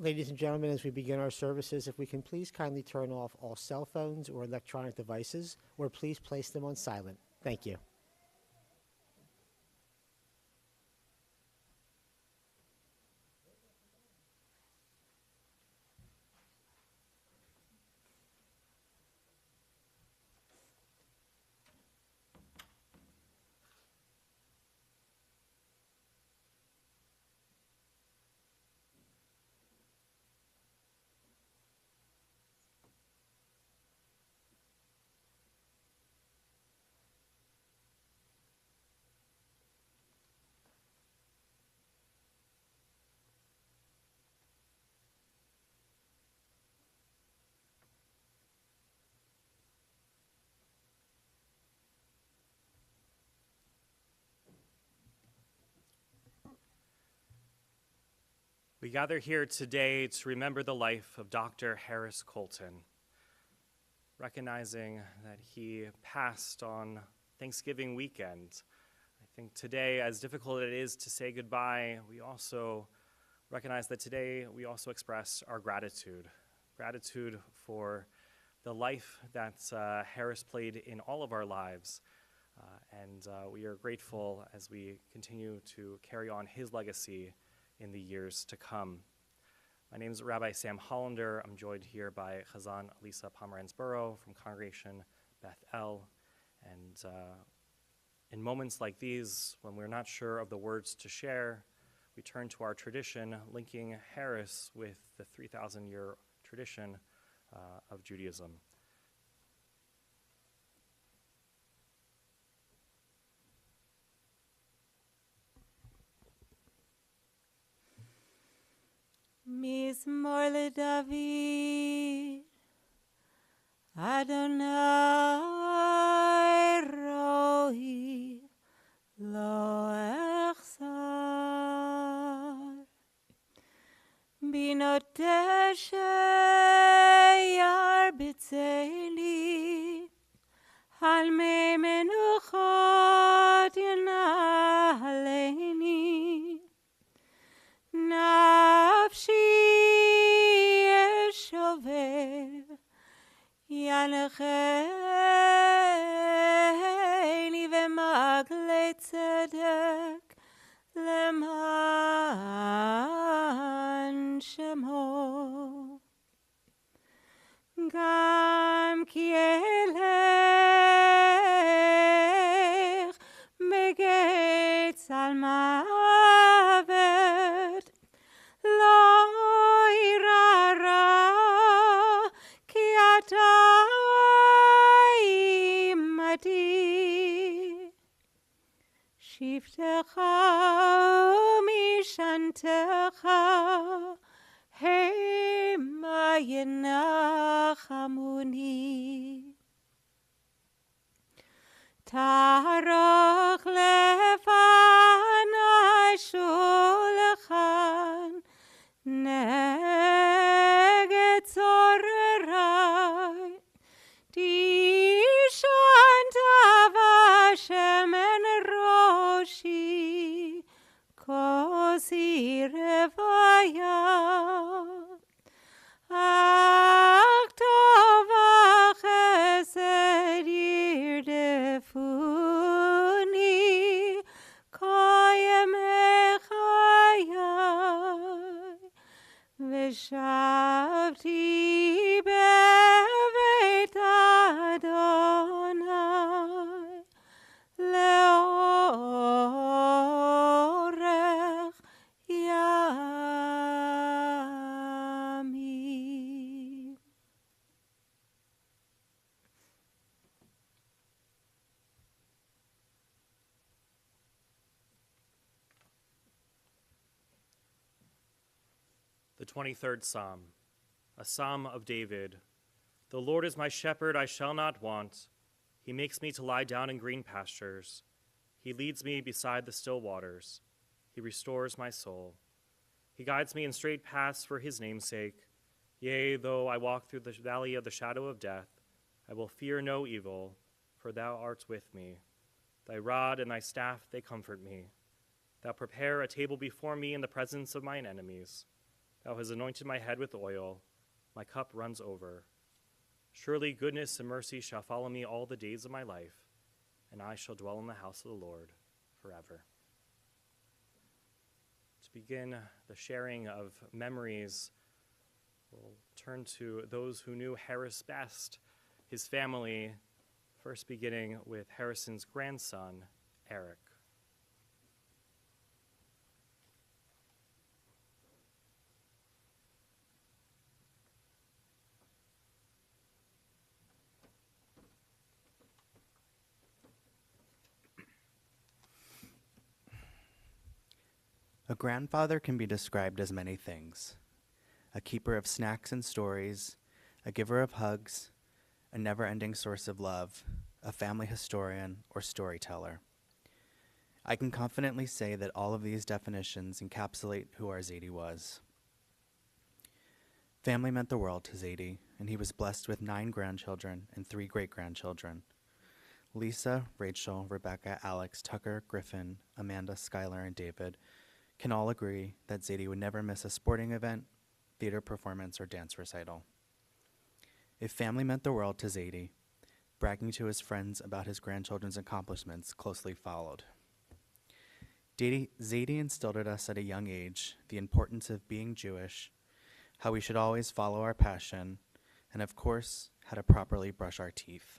Ladies and gentlemen, as we begin our services, if we can please kindly turn off all cell phones or electronic devices, or please place them on silent. Thank you. We gather here today to remember the life of Dr. Harris Colton, recognizing that he passed on Thanksgiving weekend. I think today, as difficult it is to say goodbye, we also recognize that today we also express our gratitude for the life that Harris played in all of our lives. And we are grateful as we continue to carry on his legacy in the years to come. My name is Rabbi Sam Hollander. I'm joined here by Chazan Elisa Pomeranz-Burrow from Congregation Beth El. And in moments like these, when we're not sure of the words to share, we turn to our tradition, linking Harris with the 3,000-year tradition of Judaism. Mizmor LeDavid, Adonai Rohi Lo Echsar, Binoteshe Yarbitzeli, Halmei Menuchot Yanaleini, Nafshi Yeshover Yanecheini V'magle Tzedek Leman Shemo Gam Ki Elech Begetz Al Mavet Lo irara ki ata imati Shiftecha umishantecha Hema yenachamuni Tarach lefanai shulchan Neged zorerai Tishanta vashem roshi Kosi revaya Aktova chesed yirdefuni Koyem echayai V'shavti beveit Adonai leorech yamim. The 23rd Psalm, a Psalm of David. The Lord is my shepherd, I shall not want. He makes me to lie down in green pastures. He leads me beside the still waters. He restores my soul. He guides me in straight paths for his name's sake. Yea, though I walk through the valley of the shadow of death, I will fear no evil, for thou art with me. Thy rod and thy staff, they comfort me. Thou prepare a table before me in the presence of mine enemies. Thou hast anointed my head with oil, my cup runs over. Surely goodness and mercy shall follow me all the days of my life, and I shall dwell in the house of the Lord forever. To begin the sharing of memories, we'll turn to those who knew Harris best, his family, first beginning with Harrison's grandson, Eric. A grandfather can be described as many things: a keeper of snacks and stories, a giver of hugs, a never-ending source of love, a family historian, or storyteller. I can confidently say that all of these definitions encapsulate who our Zadie was. Family meant the world to Zadie, and he was blessed with 9 grandchildren and 3 great-grandchildren. Lisa, Rachel, Rebecca, Alex, Tucker, Griffin, Amanda, Skylar, and David can all agree that Zadie would never miss a sporting event, theater performance, or dance recital. If family meant the world to Zadie, bragging to his friends about his grandchildren's accomplishments closely followed. Zadie instilled in us at a young age the importance of being Jewish, how we should always follow our passion, and of course, how to properly brush our teeth.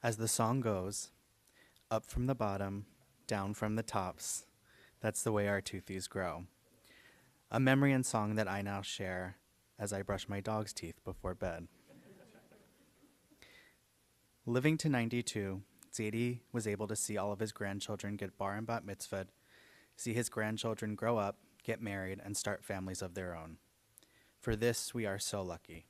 As the song goes, up from the bottom, down from the tops, that's the way our toothies grow. A memory and song that I now share as I brush my dog's teeth before bed. Living to 92, Zadie was able to see all of his grandchildren get bar and bat mitzvahed, see his grandchildren grow up, get married, and start families of their own. For this, we are so lucky.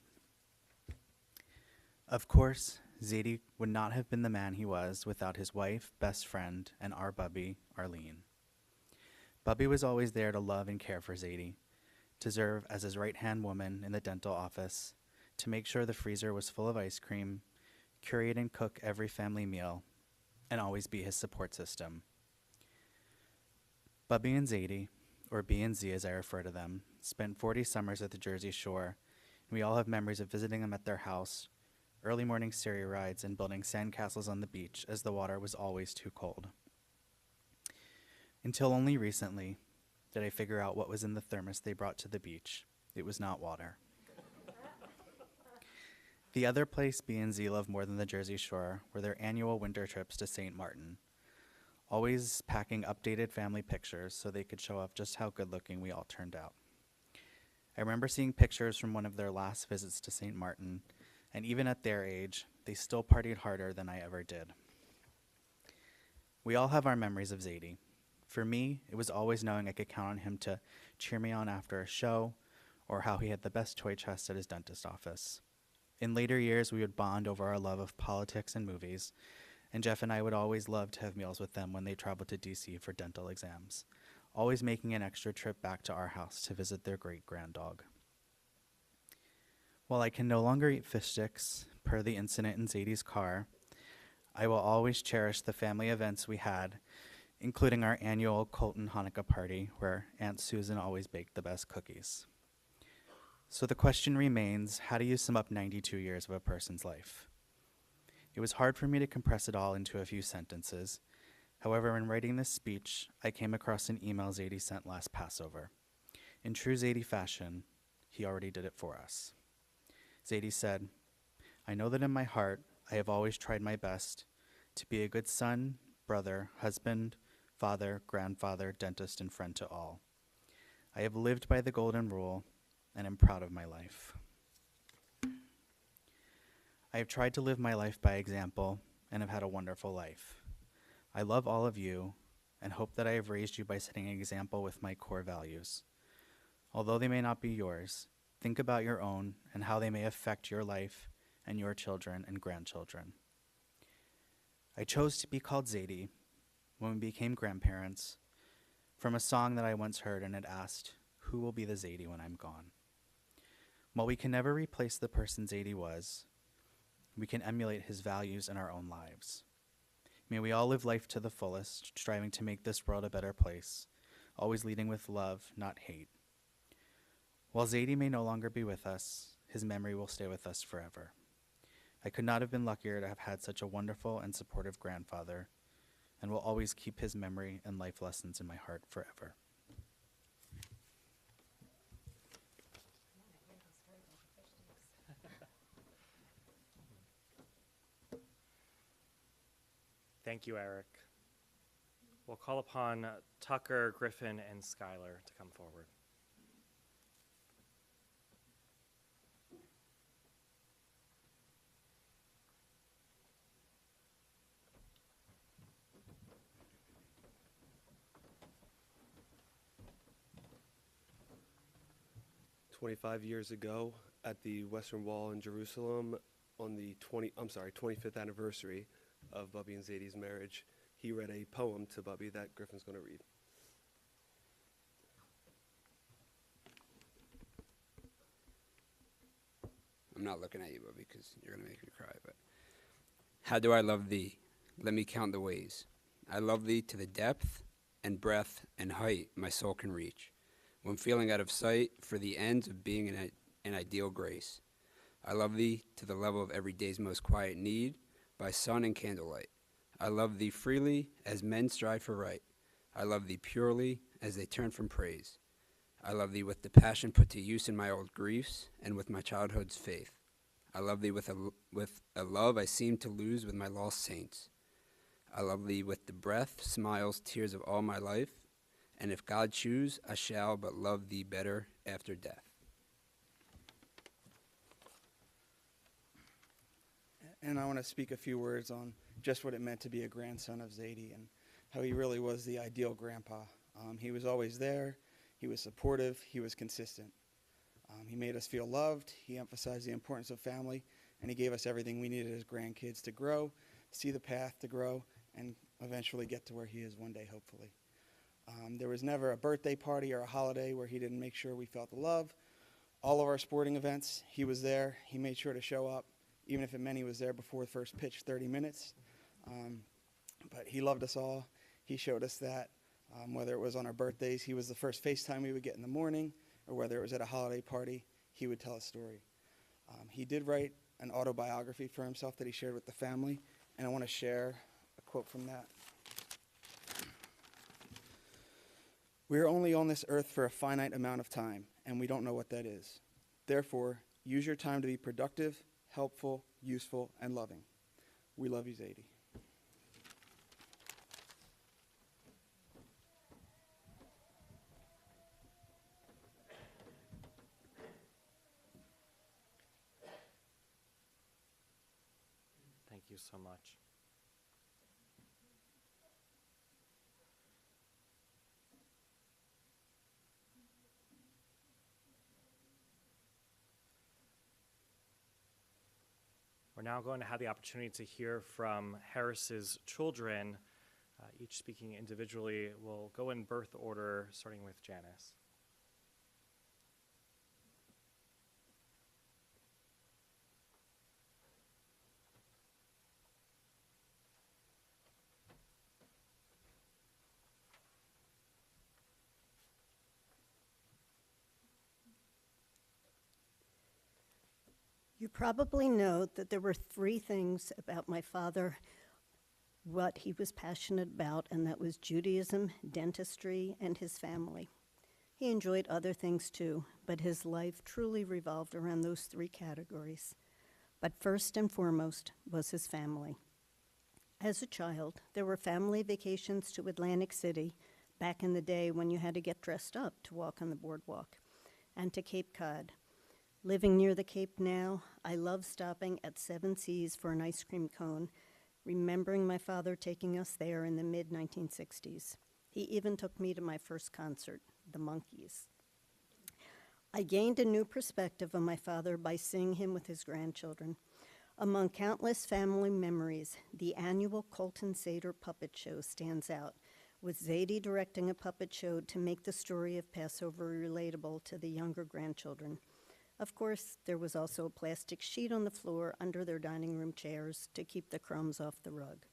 Of course, Zadie would not have been the man he was without his wife, best friend, and our bubby, Arlene. Bubby was always there to love and care for Zadie, to serve as his right-hand woman in the dental office, to make sure the freezer was full of ice cream, curate and cook every family meal, and always be his support system. Bubby and Zadie, or B and Z as I refer to them, spent 40 summers at the Jersey Shore, and we all have memories of visiting them at their house, early morning ferry rides, and building sandcastles on the beach as the water was always too cold. Until only recently did I figure out what was in the thermos they brought to the beach. It was not water. The other place B and Z loved more than the Jersey Shore were their annual winter trips to St. Martin, always packing updated family pictures so they could show off just how good-looking we all turned out. I remember seeing pictures from one of their last visits to St. Martin, and even at their age, they still partied harder than I ever did. We all have our memories of Zadie. For me, it was always knowing I could count on him to cheer me on after a show, or how he had the best toy chest at his dentist office. In later years, we would bond over our love of politics and movies, and Jeff and I would always love to have meals with them when they traveled to DC for dental exams, always making an extra trip back to our house to visit their great-granddog. While I can no longer eat fish sticks, per the incident in Zadie's car, I will always cherish the family events we had, including our annual Colton Hanukkah party, where Aunt Susan always baked the best cookies. So the question remains, how do you sum up 92 years of a person's life? It was hard for me to compress it all into a few sentences. However, in writing this speech, I came across an email Zadie sent last Passover. In true Zadie fashion, he already did it for us. Zadie said, "I know that in my heart, I have always tried my best to be a good son, brother, husband, father, grandfather, dentist, and friend to all. I have lived by the golden rule and am proud of my life. I have tried to live my life by example and have had a wonderful life. I love all of you and hope that I have raised you by setting an example with my core values. Although they may not be yours, think about your own and how they may affect your life and your children and grandchildren. I chose to be called Zadie when we became grandparents from a song that I once heard, and it asked, who will be the Zadie when I'm gone? While we can never replace the person Zadie was, we can emulate his values in our own lives. May we all live life to the fullest, striving to make this world a better place, always leading with love, not hate. While Zadie may no longer be with us, his memory will stay with us forever. I could not have been luckier to have had such a wonderful and supportive grandfather, and will always keep his memory and life lessons in my heart forever. Thank you, Eric. We'll call upon Tucker, Griffin, and Skylar to come forward. "25 years ago, at the Western Wall in Jerusalem, on the 25th anniversary of Bubby and Zadie's marriage, he read a poem to Bubby that Griffin's going to read. I'm not looking at you, Bubby, because you're going to make me cry. But how do I love thee? Let me count the ways. I love thee to the depth and breadth and height my soul can reach. When feeling out of sight for the ends of being an ideal grace. I love thee to the level of every day's most quiet need by sun and candlelight. I love thee freely as men strive for right. I love thee purely as they turn from praise. I love thee with the passion put to use in my old griefs and with my childhood's faith. I love thee with a love I seem to lose with my lost saints. I love thee with the breath, smiles, tears of all my life, and if God choose, I shall but love thee better after death. And I want to speak a few words on just what it meant to be a grandson of Zadie and how he really was the ideal grandpa. He was always there. He was supportive. He was consistent. He made us feel loved. He emphasized the importance of family, and he gave us everything we needed as grandkids to grow, see the path to grow, and eventually get to where he is one day, hopefully. There was never a birthday party or a holiday where he didn't make sure we felt the love. All of our sporting events, he was there. He made sure to show up, even if it meant he was there before the first pitch, 30 minutes. But he loved us all. He showed us that. Whether it was on our birthdays, he was the first FaceTime we would get in the morning, or whether it was at a holiday party, he would tell a story. He did write an autobiography for himself that he shared with the family, and I want to share a quote from that. "We are only on this earth for a finite amount of time, and we don't know what that is. Therefore, use your time to be productive, helpful, useful, and loving. We love you, Zadie." Thank you so much. We're now going to have the opportunity to hear from Harris's children, each speaking individually. We'll go in birth order, starting with Janice. You probably know that there were three things about my father, what he was passionate about, and that was Judaism, dentistry, and his family. He enjoyed other things too, but his life truly revolved around those three categories. But first and foremost was his family. As a child, there were family vacations to Atlantic City back in the day when you had to get dressed up to walk on the boardwalk, and to Cape Cod. Living near the Cape now, I love stopping at Seven Seas for an ice cream cone, remembering my father taking us there in the mid-1960s. He even took me to my first concert, the Monkees. I gained a new perspective of my father by seeing him with his grandchildren. Among countless family memories, the annual Colton Seder puppet show stands out, with Zadie directing a puppet show to make the story of Passover relatable to the younger grandchildren. Of course, there was also a plastic sheet on the floor under their dining room chairs to keep the crumbs off the rug.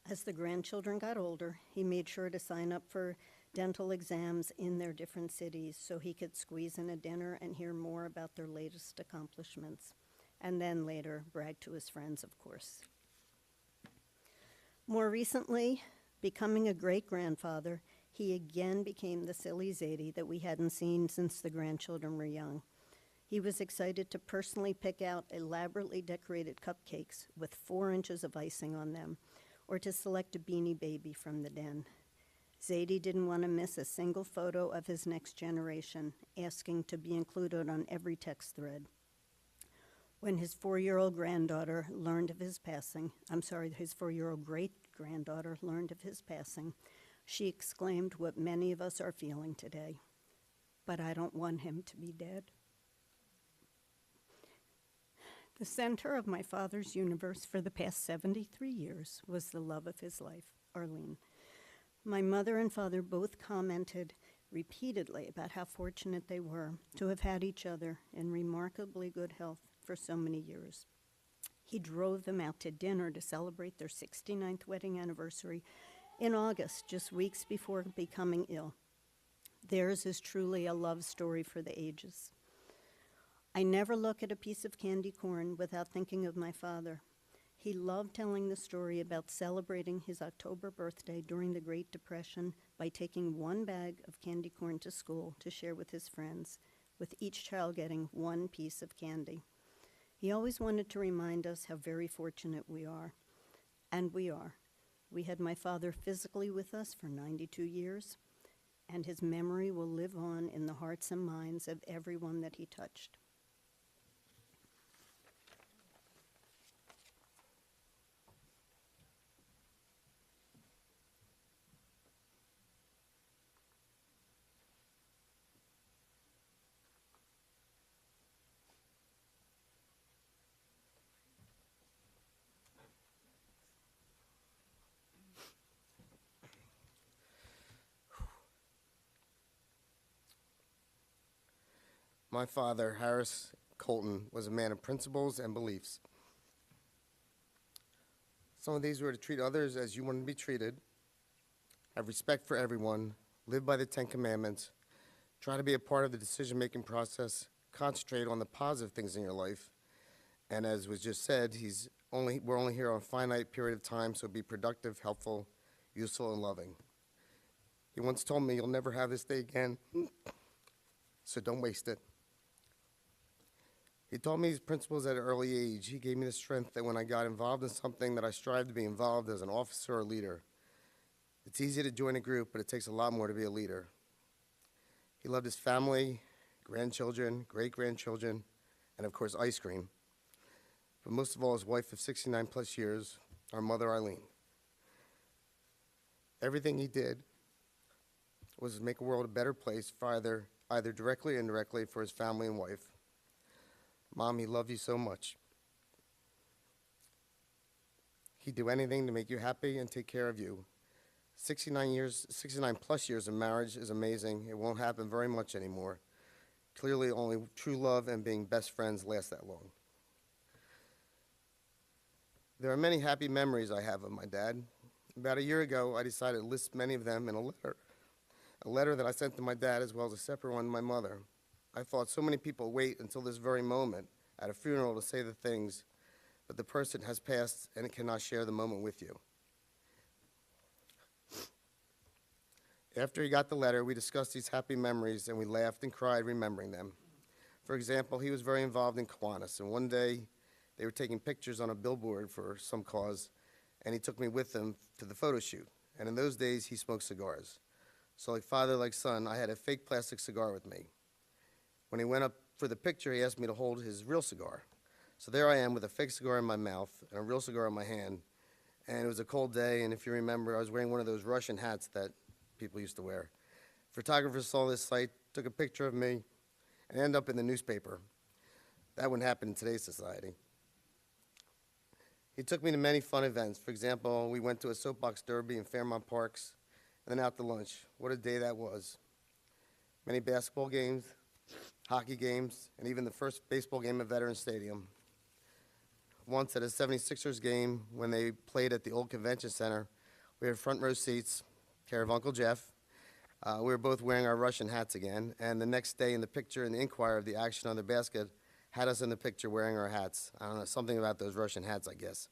As the grandchildren got older, he made sure to sign up for dental exams in their different cities so he could squeeze in a dinner and hear more about their latest accomplishments, and then later brag to his friends, of course. More recently, becoming a great-grandfather, he again became the silly Zadie that we hadn't seen since the grandchildren were young. He was excited to personally pick out elaborately decorated cupcakes with 4 inches of icing on them, or to select a Beanie Baby from the den. Zadie didn't want to miss a single photo of his next generation, asking to be included on every text thread. When his 4-year-old granddaughter learned of his passing, his 4-year-old great-granddaughter learned of his passing, she exclaimed what many of us are feeling today: "But I don't want him to be dead." The center of my father's universe for the past 73 years was the love of his life, Arlene. My mother and father both commented repeatedly about how fortunate they were to have had each other in remarkably good health for so many years. He drove them out to dinner to celebrate their 69th wedding anniversary in August, just weeks before becoming ill. Theirs is truly a love story for the ages. I never look at a piece of candy corn without thinking of my father. He loved telling the story about celebrating his October birthday during the Great Depression by taking 1 bag of candy corn to school to share with his friends, with each child getting 1 piece of candy. He always wanted to remind us how very fortunate we are. And we are. We had my father physically with us for 92 years, and his memory will live on in the hearts and minds of everyone that he touched. My father, Harris Colton, was a man of principles and beliefs. Some of these were to treat others as you want to be treated, have respect for everyone, live by the 10 Commandments, try to be a part of the decision-making process, concentrate on the positive things in your life, and as was just said, we're only here on a finite period of time, so be productive, helpful, useful, and loving. He once told me, "You'll never have this day again, so don't waste it." He taught me these principles at an early age. He gave me the strength that when I got involved in something that I strived to be involved as an officer or leader. It's easy to join a group, but it takes a lot more to be a leader. He loved his family, grandchildren, great-grandchildren, and of course ice cream. But most of all, his wife of 69 plus years, our mother Arlene. Everything he did was to make the world a better place for either directly or indirectly for his family and wife. Mom, he loved you so much. He'd do anything to make you happy and take care of you. 69 plus years of marriage is amazing. It won't happen very much anymore. Clearly, only true love and being best friends last that long. There are many happy memories I have of my dad. About a year ago, I decided to list many of them in a letter that I sent to my dad as well as a separate one to my mother. I thought so many people wait until this very moment at a funeral to say the things, but the person has passed and cannot share the moment with you. After he got the letter, we discussed these happy memories and we laughed and cried remembering them. For example, he was very involved in Kiwanis, and one day they were taking pictures on a billboard for some cause, and he took me with him to the photo shoot. And in those days, he smoked cigars. So like father, like son, I had a fake plastic cigar with me. When he went up for the picture, he asked me to hold his real cigar. So there I am with a fake cigar in my mouth and a real cigar in my hand. And it was a cold day, and if you remember, I was wearing one of those Russian hats that people used to wear. Photographers saw this sight, took a picture of me, and ended up in the newspaper. That wouldn't happen in today's society. He took me to many fun events. For example, we went to a soapbox derby in Fairmount Parks, and then out to lunch. What a day that was. Many basketball games, hockey games, and even the first baseball game at Veterans Stadium. Once at a 76ers game, when they played at the old convention center, we had front row seats, care of Uncle Jeff, We were both wearing our Russian hats again, and the next day in the picture in the Inquirer of the action on the basket had us in the picture wearing our hats. I don't know, something about those Russian hats, I guess.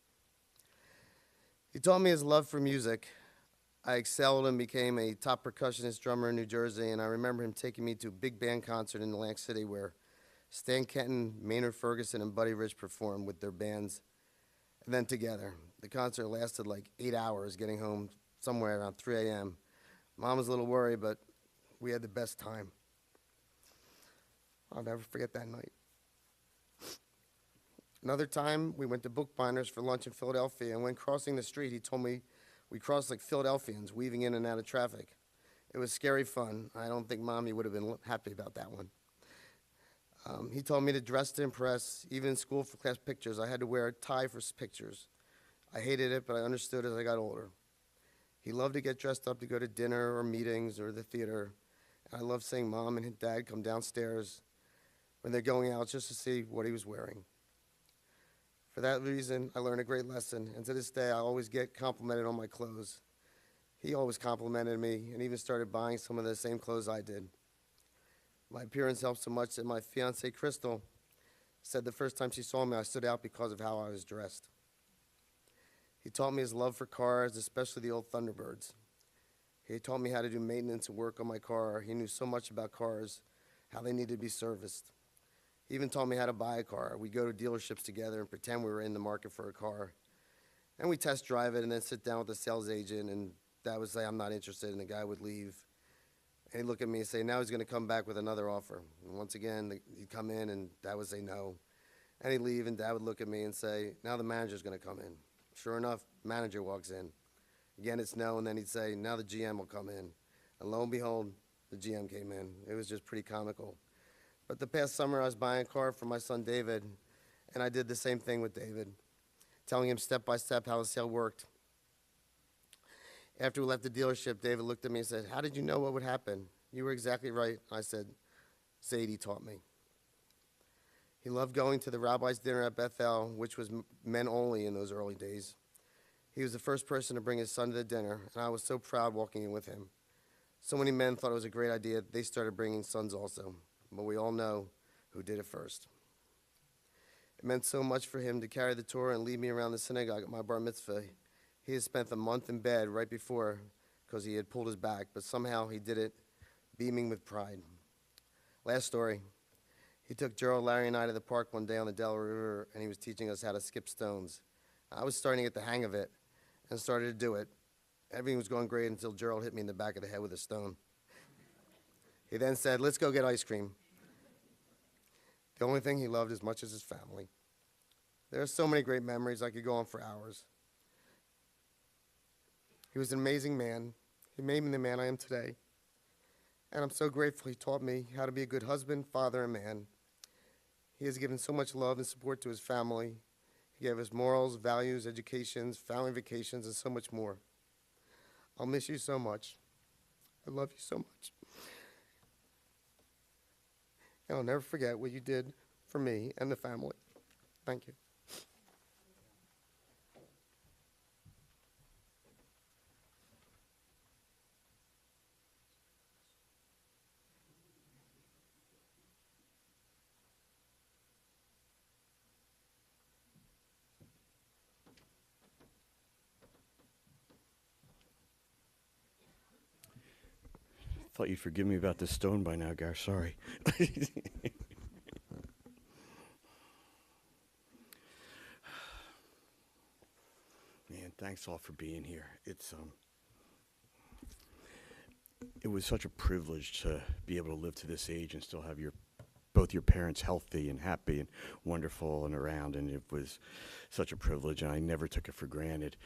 He taught me his love for music. I excelled and became a top percussionist drummer in New Jersey, and I remember him taking me to a big band concert in Atlantic City where Stan Kenton, Maynard Ferguson, and Buddy Rich performed with their bands, and then together. The concert lasted like 8 hours, getting home somewhere around 3 a.m. Mom was a little worried, but we had the best time. I'll never forget that night. Another time, we went to Bookbinders for lunch in Philadelphia, and when crossing the street, he told me we crossed like Philadelphians, weaving in and out of traffic. It was scary fun. I don't think Mommy would have been happy about that one. He told me to dress to impress. Even in school for class pictures, I had to wear a tie for pictures. I hated it, but I understood as I got older. He loved to get dressed up to go to dinner or meetings or the theater. I loved seeing Mom and Dad come downstairs when they're going out just to see what he was wearing. For that reason, I learned a great lesson, and to this day, I always get complimented on my clothes. He always complimented me and even started buying some of the same clothes I did. My appearance helped so much that my fiancée, Crystal, said the first time she saw me, I stood out because of how I was dressed. He taught me his love for cars, especially the old Thunderbirds. He taught me how to do maintenance and work on my car. He knew so much about cars, how they needed to be serviced. He even taught me how to buy a car. We'd go to dealerships together and pretend we were in the market for a car. And we'd test drive it and then sit down with the sales agent, and Dad would say, I'm not interested, and the guy would leave. And he'd look at me and say, now he's going to come back with another offer. And once again, he'd come in, and Dad would say no. And he'd leave, and Dad would look at me and say, now the manager's going to come in. Sure enough, manager walks in. Again, it's no, and then he'd say, now the GM will come in. And lo and behold, the GM came in. It was just pretty comical. But the past summer, I was buying a car for my son David, and I did the same thing with David, telling him step by step how the sale worked. After we left the dealership, David looked at me and said, how did you know what would happen? You were exactly right. I said, Zadie taught me. He loved going to the rabbi's dinner at Bethel, which was men only in those early days. He was the first person to bring his son to the dinner, and I was so proud walking in with him. So many men thought it was a great idea. They started bringing sons also, but we all know who did it first. It meant so much for him to carry the Torah and lead me around the synagogue at my bar mitzvah. He had spent a month in bed right before because he had pulled his back, but somehow he did it beaming with pride. Last story. He took Gerald, Larry, and I to the park one day on the Delaware River, and he was teaching us how to skip stones. I was starting to get the hang of it and started to do it. Everything was going great until Gerald hit me in the back of the head with a stone. He then said, let's go get ice cream. The only thing he loved as much as his family. There are so many great memories. I could go on for hours. He was an amazing man. He made me the man I am today. And I'm so grateful he taught me how to be a good husband, father, and man. He has given so much love and support to his family. He gave us morals, values, educations, family vacations, and so much more. I'll miss you so much. I love you so much. And I'll never forget what you did for me and the family. Thank you. Thought you'd forgive me about this stone by now, Gar. Sorry. Man, thanks all for being here. It was such a privilege to be able to live to this age and still have both your parents healthy and happy and wonderful and around, and it was such a privilege, and I never took it for granted.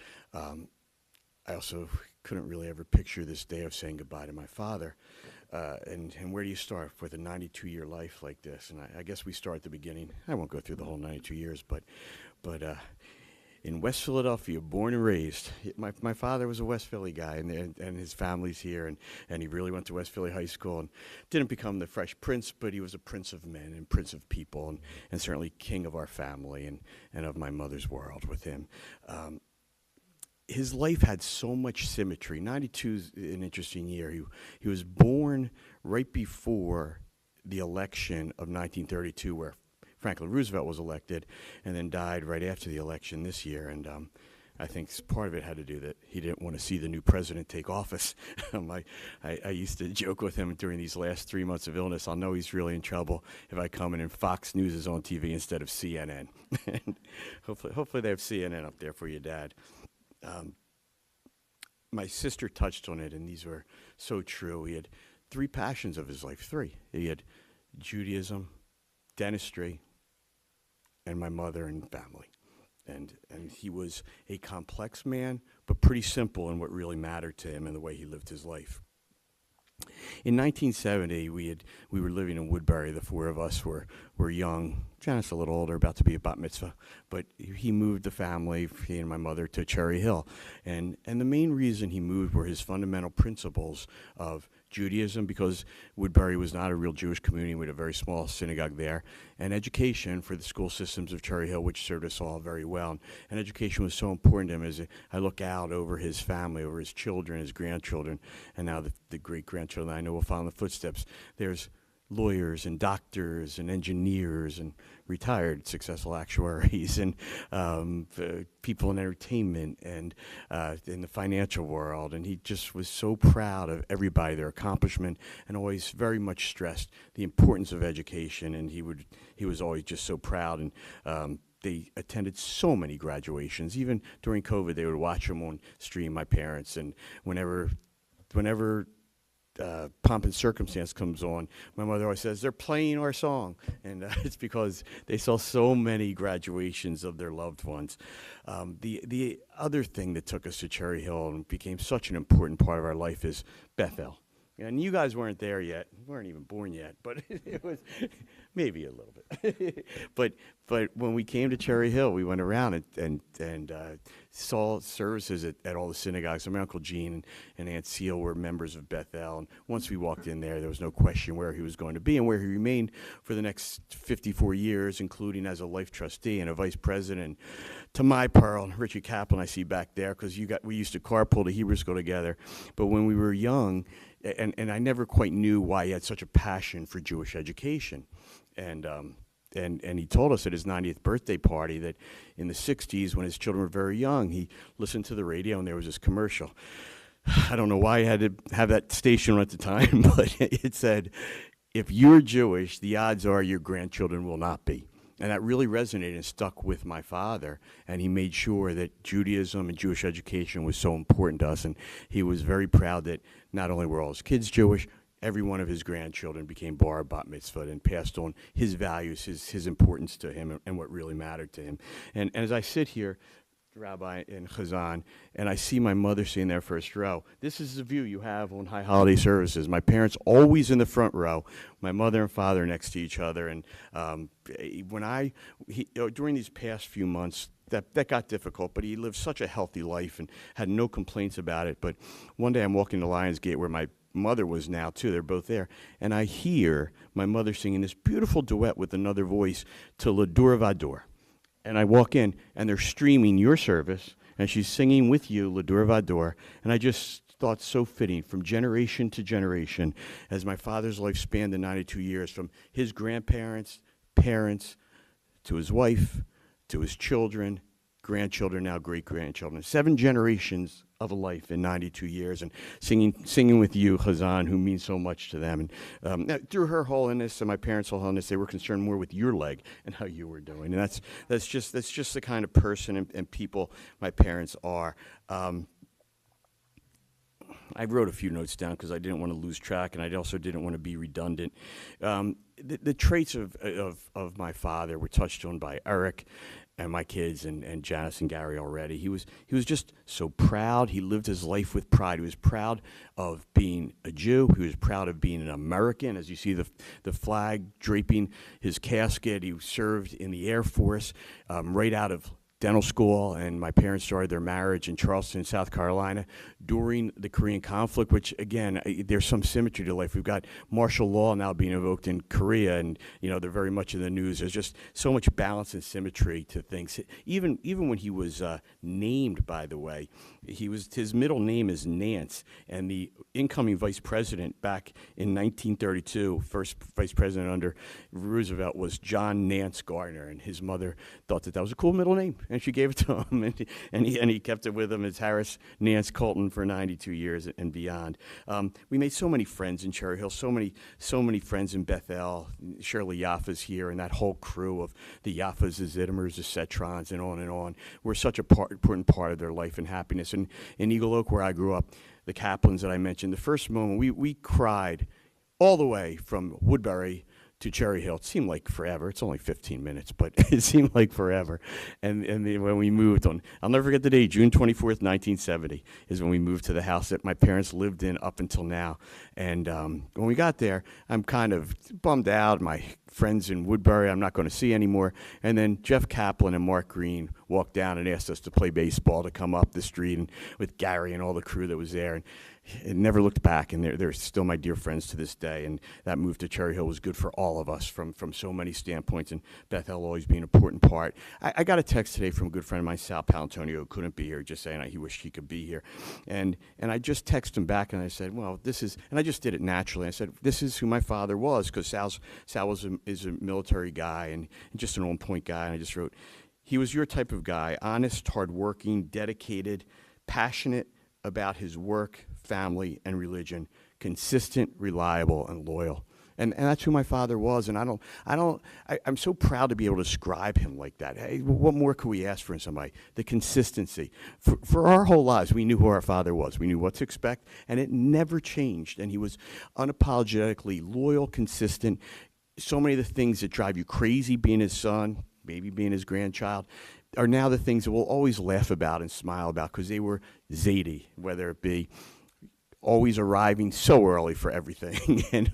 I also couldn't really ever picture this day of saying goodbye to my father. And where do you start with a 92-year life like this? And I guess we start at the beginning. I won't go through the whole 92 years, but in West Philadelphia, born and raised. My father was a West Philly guy, and his family's here, and he really went to West Philly High School and didn't become the Fresh Prince, but he was a prince of men and prince of people, and certainly king of our family and of my mother's world with him. his life had so much symmetry. 92 is an interesting year. He was born right before the election of 1932, where Franklin Roosevelt was elected, and then died right after the election this year. And I think part of it had to do that he didn't want to see the new president take office. I used to joke with him during these last 3 months of illness, I'll know he's really in trouble if I come in and Fox News is on TV instead of CNN. And hopefully they have CNN up there for you, Dad. My sister touched on it, and these were so true. He had 3 passions of his life, 3. He had Judaism, dentistry, and my mother and family. And he was a complex man, but pretty simple in what really mattered to him and the way he lived his life. In 1970, we were living in Woodbury. The 4 of us were young. Janice a little older, about to be a bat mitzvah. But he moved the family, he and my mother, to Cherry Hill. And the main reason he moved were his fundamental principles of Judaism, because Woodbury was not a real Jewish community. We had a very small synagogue there, and education for the school systems of Cherry Hill, which served us all very well. And education was so important to him. As I look out over his family, over his children, his grandchildren, and now the great-grandchildren I know will follow in the footsteps. There's lawyers and doctors and engineers and retired successful actuaries and people in entertainment and in the financial world. And he just was so proud of everybody, their accomplishment, and always very much stressed the importance of education. And he was always just so proud. And they attended so many graduations. Even during COVID, they would watch them on stream, my parents. And whenever Pomp and Circumstance comes on, my mother always says, they're playing our song. And it's because they saw so many graduations of their loved ones. The other thing that took us to Cherry Hill and became such an important part of our life is Bethel. And you guys weren't there yet. You weren't even born yet, but it was maybe a little bit. But when we came to Cherry Hill, we went around and saw services at all the synagogues. So my Uncle Gene and Aunt Seal were members of Bethel. And once we walked in there was no question where he was going to be and where he remained for the next 54 years, including as a life trustee and a vice president. To my pearl, Richie Kaplan I see back there, because we used to carpool to Hebrew school together. But when we were young, and I never quite knew why he had such a passion for Jewish education. And he told us at his 90th birthday party that in the 60s, when his children were very young, he listened to the radio and there was this commercial. I don't know why he had to have that station at the time, but it said, if you're Jewish, the odds are your grandchildren will not be. And that really resonated and stuck with my father, and he made sure that Judaism and Jewish education was so important to us, and he was very proud that not only were all his kids Jewish, every one of his grandchildren became bar bat mitzvah and passed on his values, his importance to him, and what really mattered to him. And as I sit here, Rabbi in Chazan, and I see my mother sitting there first row. This is the view you have on high holiday services. My parents always in the front row, my mother and father next to each other. And during these past few months, that got difficult, but he lived such a healthy life and had no complaints about it. But one day I'm walking to Lionsgate where my mother was now too, they're both there, and I hear my mother singing this beautiful duet with another voice to L'Adour Vador. And I walk in, and they're streaming your service, and she's singing with you, L'Adour Vador. And I just thought so fitting, from generation to generation, as my father's life spanned the 92 years, from his grandparents, parents, to his wife, to his children, grandchildren, now great-grandchildren. 7 generations of a life in 92 years, and singing with you, Chazan, who means so much to them. And through her holiness and my parents' holiness, they were concerned more with your leg and how you were doing. And that's just the kind of person and people my parents are. I wrote a few notes down because I didn't want to lose track, and I also didn't want to be redundant. The traits of my father were touched on by Eric and my kids and Janice and Gary already. He was just so proud. He lived his life with pride. He was proud of being a Jew. He was proud of being an American. As you see the flag draping his casket, he served in the Air Force right out of dental school, and my parents started their marriage in Charleston, South Carolina, during the Korean conflict, which, again, there's some symmetry to life. We've got martial law now being invoked in Korea, and, you know, they're very much in the news. There's just so much balance and symmetry to things. Even when he was named, by the way, his middle name is Nance, and the incoming vice president back in 1932, first vice president under Roosevelt, was John Nance Garner, and his mother thought that was a cool middle name, and she gave it to him, and he kept it with him as Harris Nance Colton for 92 years and beyond. We made so many friends in Cherry Hill, so many friends in Bethel. Shirley Yaffe's here, and that whole crew of the Yaffes, the Zittimers, the Cetrons, and on and on. We're such a important part of their life and happiness. And in Eagle Oak, where I grew up, the Kaplans that I mentioned, the first moment we cried all the way from Woodbury to Cherry Hill. It seemed like forever. It's only 15 minutes, but it seemed like forever. And when we moved I'll never forget the day, June 24th, 1970, is when we moved to the house that my parents lived in up until now. And when we got there, I'm kind of bummed out. My friends in Woodbury I'm not going to see anymore. And then Jeff Kaplan and Mark Green walked down and asked us to play baseball, to come up the street, and with Gary and all the crew that was there. And it never looked back, and they're still my dear friends to this day. And that move to Cherry Hill was good for all of us from so many standpoints, and Bethel always being an important part. I got a text today from a good friend of mine, Sal Palantonio, who couldn't be here, just saying he wished he could be here. And I just texted him back, and I said, well, this is, and I just did it naturally. I said, this is who my father was, because Sal is a military guy and just an on-point guy. And I just wrote, he was your type of guy, honest, hardworking, dedicated, passionate about his work, family, and religion, consistent, reliable, and loyal. And that's who my father was. And I'm so proud to be able to describe him like that. Hey, what more could we ask for in somebody? The consistency. For our whole lives, we knew who our father was. We knew what to expect, and it never changed. And he was unapologetically loyal, consistent. So many of the things that drive you crazy being his son, maybe being his grandchild, are now the things that we'll always laugh about and smile about, because they were Zadie, whether it be always arriving so early for everything, and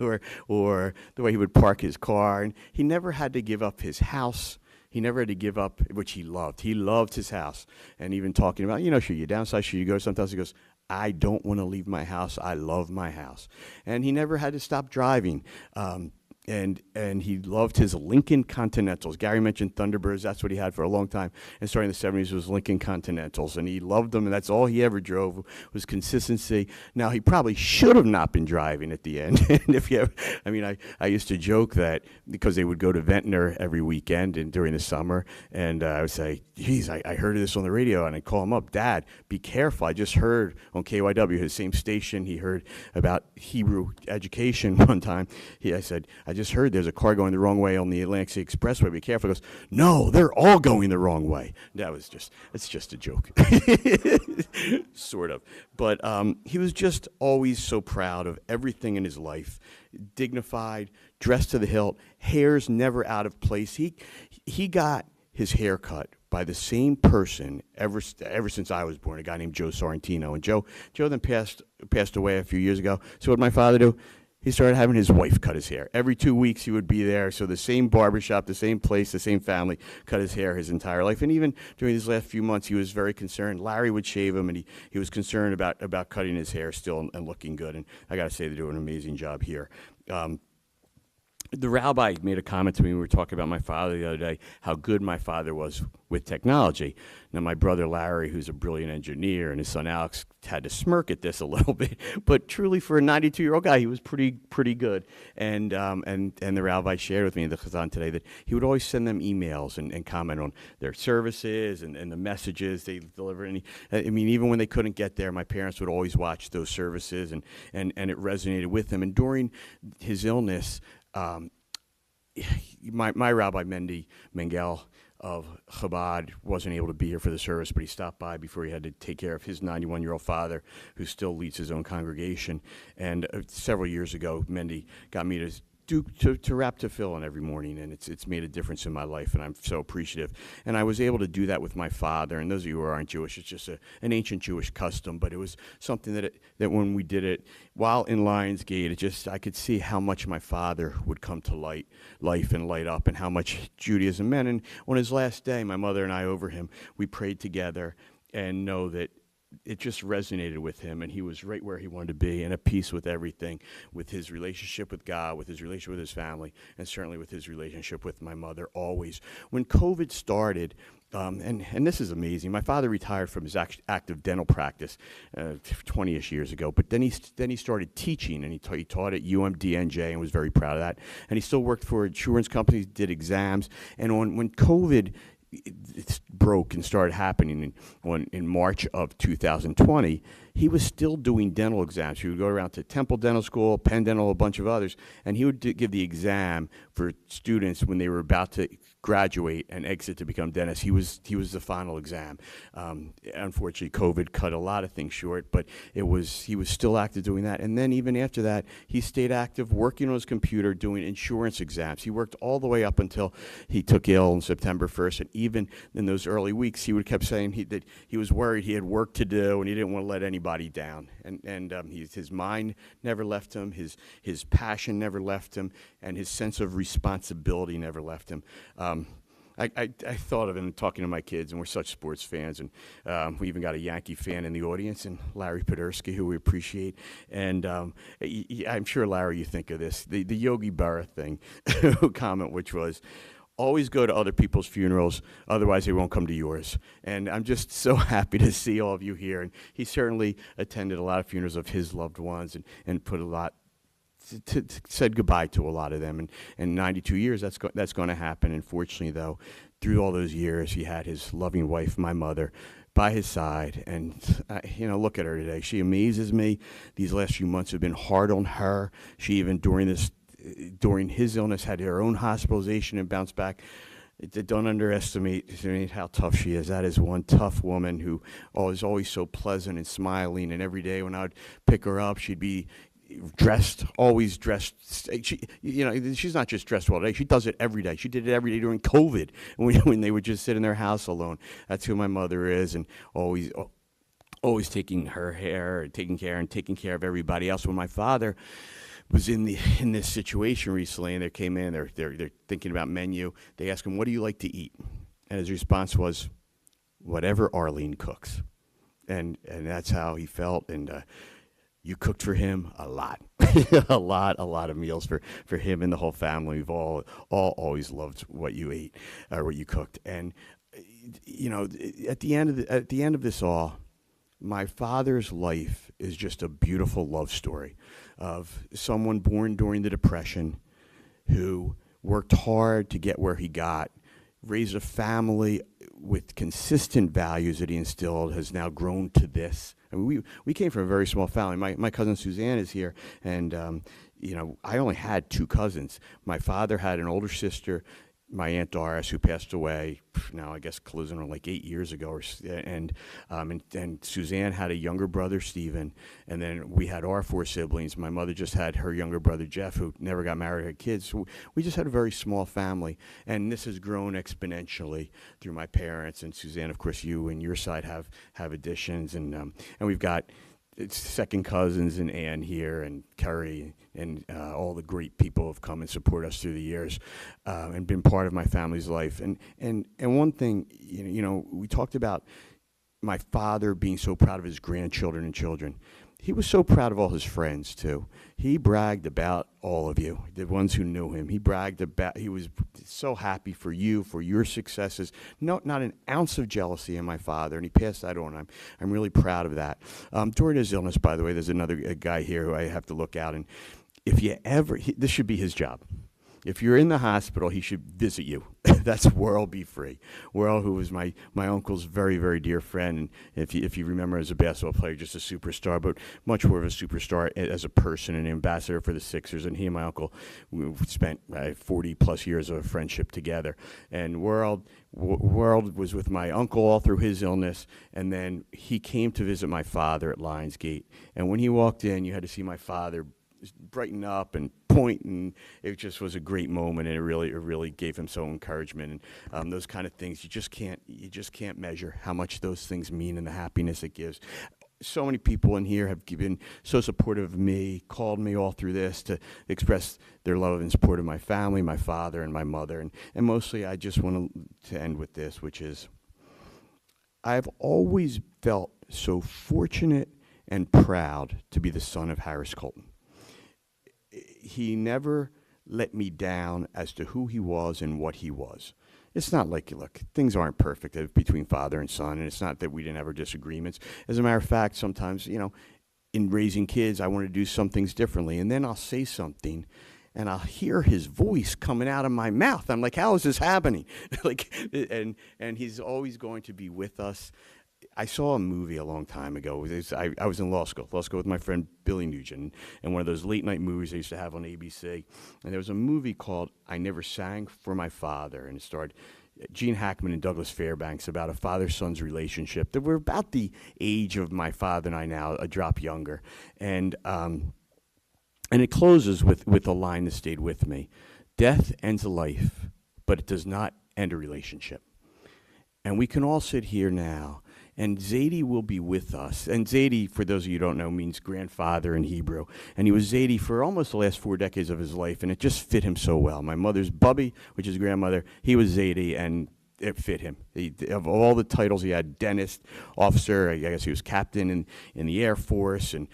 or the way he would park his car. And he never had to give up his house. He never had to give up, which he loved. He loved his house. And even talking about, should you downsize, should you go? Sometimes he goes, I don't want to leave my house. I love my house. And he never had to stop driving. And he loved his Lincoln Continentals. Gary mentioned Thunderbirds. That's what he had for a long time. And starting in the 70s was Lincoln Continentals. And he loved them, and that's all he ever drove was consistency. Now, he probably should have not been driving at the end. And if you ever, I used to joke that because they would go to Ventnor every weekend and during the summer, and I would say, geez, I heard of this on the radio, and I'd call him up, Dad, be careful. I just heard on KYW, his same station, he heard about Hebrew education one time. I said, I just heard there's a car going the wrong way on the Atlantic City Expressway. Be careful. He goes, no, they're all going the wrong way. It's just a joke. Sort of. But he was just always so proud of everything in his life. Dignified, dressed to the hilt, hair's never out of place. He got his hair cut by the same person ever since I was born, a guy named Joe Sorrentino. And Joe then passed away a few years ago. So what did my father do? He started having his wife cut his hair. Every 2 weeks he would be there. So the same barbershop, the same place, the same family cut his hair his entire life. And even during these last few months, he was very concerned. Larry would shave him, and he was concerned about cutting his hair still and looking good. And I got to say, they do an amazing job here. The rabbi made a comment to me when we were talking about my father the other day, how good my father was with technology. Now, my brother Larry, who's a brilliant engineer, and his son Alex had to smirk at this a little bit, but truly for a 92-year-old guy, he was pretty good. And the rabbi shared with me in the Chazan today that he would always send them emails and comment on their services and the messages they deliver. And even when they couldn't get there, my parents would always watch those services, and it resonated with them. And during his illness, my Rabbi Mendy Mengel of Chabad wasn't able to be here for the service, but he stopped by before he had to take care of his 91-year-old father, who still leads his own congregation. And several years ago, Mendy got me to to wrap to fill in every morning, and it's made a difference in my life, and I'm so appreciative. And I was able to do that with my father. And those of you who aren't Jewish, it's just an ancient Jewish custom, but it was something that when we did it while in Lionsgate, I could see how much my father would come to life and light up, and how much Judaism meant. And on his last day, my mother and I over him, we prayed together, and know that it just resonated with him, and he was right where he wanted to be, and at peace with everything, with his relationship with God, with his relationship with his family, and certainly with his relationship with my mother always. When COVID started, and this is amazing, my father retired from his active dental practice 20-ish years ago, but then he started teaching, and he taught at UMDNJ and was very proud of that. And he still worked for insurance companies, did exams, and when COVID it broke and started happening in March of 2020, he was still doing dental exams. He would go around to Temple Dental School, Penn Dental, a bunch of others, and he would give the exam for students when they were about to graduate and exit to become dentists. He was the final exam. Unfortunately, COVID cut a lot of things short, but he was still active doing that. And then even after that, he stayed active working on his computer doing insurance exams. He worked all the way up until he took ill on September 1st, and even in those early weeks, he would kept saying that he was worried, he had work to do, and he didn't want to let anybody down. And his mind never left him, his passion never left him, and his sense of responsibility never left him. I thought of him talking to my kids, and we're such sports fans, and we even got a Yankee fan in the audience, and Larry Podersky, who we appreciate. And I'm sure, Larry, you think of this, the Yogi Berra thing comment, which was, always go to other people's funerals, otherwise they won't come to yours. And I'm just so happy to see all of you here. And he certainly attended a lot of funerals of his loved ones, and put a lot, said goodbye to a lot of them. And 92 years, that's going to happen. Unfortunately, though, through all those years, he had his loving wife, my mother, by his side. And, look at her today. She amazes me. These last few months have been hard on her. She even, during his illness, had her own hospitalization and bounced back. Don't underestimate how tough she is. That is one tough woman who is always so pleasant and smiling. And every day when I would pick her up, she'd be always dressed. She's not just dressed well today. She does it every day. She did it every day during COVID when they would just sit in their house alone. That's who my mother is, and always taking her hair, and taking care of everybody else. When my father was in this situation recently, and they came in, they're thinking about menu. They asked him, "What do you like to eat?" And his response was, "Whatever Arlene cooks," and that's how he felt. And you cooked for him a lot, a lot of meals for him and the whole family. We've all always loved what you ate or what you cooked. And at the end of this all, my father's life is just a beautiful love story of someone born during the Depression who worked hard to get where he got, raised a family with consistent values that he instilled, has now grown to this. I mean, we came from a very small family. My cousin Suzanne is here, and I only had two cousins. My father had an older sister, my Aunt Doris, who passed away now, I guess, closing on like 8 years ago, and Suzanne had a younger brother, Stephen, and then we had our four siblings. My mother just had her younger brother, Jeff, who never got married, had kids. So we just had a very small family, and this has grown exponentially through my parents, and Suzanne, of course, you and your side have additions, and we've got second cousins and Ann here, and Kerry, and all the great people have come and support us through the years, and been part of my family's life. And one thing, we talked about my father being so proud of his grandchildren and children. He was so proud of all his friends too. He bragged about all of you, the ones who knew him. He was so happy for you, for your successes. Not an ounce of jealousy in my father, and he passed that on. I'm really proud of that. During his illness, by the way, there's another guy here who I have to look out, and if you ever, this should be his job. If you're in the hospital, he should visit you. That's Worrell Be Free. Worrell, who was my uncle's very, very dear friend, and if you remember, as a basketball player, just a superstar, but much more of a superstar as a person, an ambassador for the Sixers. And he and my uncle, we spent 40-plus years of friendship together. And Worrell was with my uncle all through his illness, and then he came to visit my father at Lionsgate. And when he walked in, you had to see my father brighten up and point, and it just was a great moment, and it really gave him so encouragement. And those kind of things, you just can't measure how much those things mean and the happiness it gives. So many people in here have been so supportive of me, called me all through this to express their love and support of my family, my father and my mother. And mostly I just want to end with this, which is I've always felt so fortunate and proud to be the son of Harris Colton. He never let me down as to who he was and what he was. It's not like, look, things aren't perfect between father and son, and it's not that we didn't have our disagreements. As a matter of fact, sometimes, in raising kids, I want to do some things differently, and then I'll say something, and I'll hear his voice coming out of my mouth. I'm like, how is this happening? And he's always going to be with us. I saw a movie a long time ago. I was in law school with my friend Billy Nugent, and one of those late night movies they used to have on ABC. And there was a movie called I Never Sang for My Father, and it starred Gene Hackman and Douglas Fairbanks about a father-son's relationship that were about the age of my father and I now, a drop younger. And it closes with a line that stayed with me. Death ends a life, but it does not end a relationship. And we can all sit here now, and Zadie will be with us. And Zadie, for those of you who don't know, means grandfather in Hebrew. And he was Zadie for almost the last 4 decades of his life, and it just fit him so well. My mother's Bubby, which is grandmother, he was Zadie, and it fit him. Of all the titles he had, dentist, officer, I guess he was captain in the Air Force, and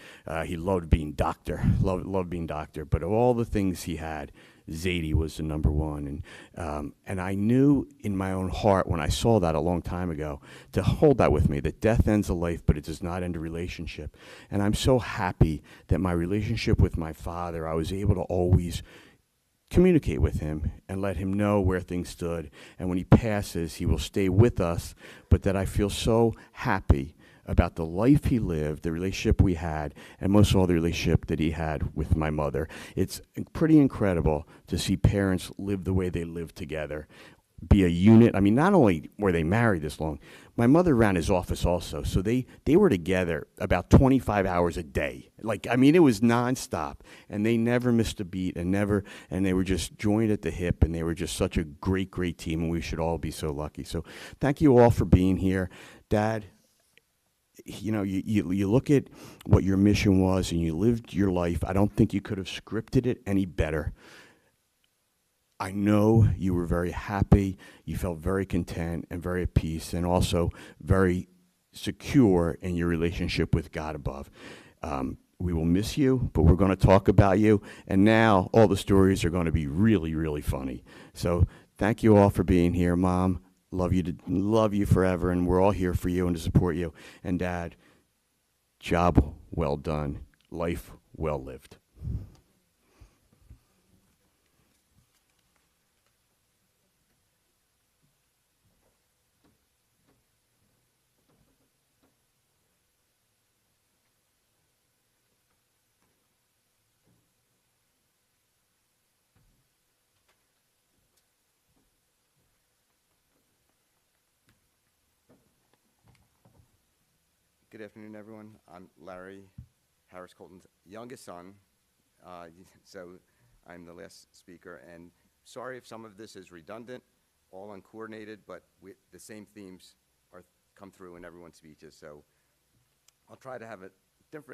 he loved being doctor, loved being doctor. But of all the things he had, Zadie was the number one. And I knew in my own heart when I saw that a long time ago to hold that with me, that death ends a life, but it does not end a relationship. And I'm so happy that my relationship with my father, I was able to always communicate with him and let him know where things stood. And when he passes, he will stay with us, but that I feel so happy about the life he lived, the relationship we had, and most of all, the relationship that he had with my mother. It's pretty incredible to see parents live the way they live together, be a unit. I mean, not only were they married this long, my mother ran his office also, so they were together about 25 hours a day. It was nonstop, and they never missed a beat, and they were just joined at the hip, and they were just such a great, great team, and we should all be so lucky. So thank you all for being here. Dad, you look at what your mission was and you lived your life. I don't think you could have scripted it any better. I know you were very happy. You felt very content and very at peace, and also very secure in your relationship with God above. We will miss you, but we're going to talk about you. And now all the stories are going to be really, really funny. So thank you all for being here. Mom, love you forever, and we're all here for you and to support you. And Dad, job well done, life well lived. Good afternoon, everyone. I'm Larry, Harris Colton's youngest son, so I'm the last speaker. And sorry if some of this is redundant, all uncoordinated, but the same themes come through in everyone's speeches. So I'll try to have a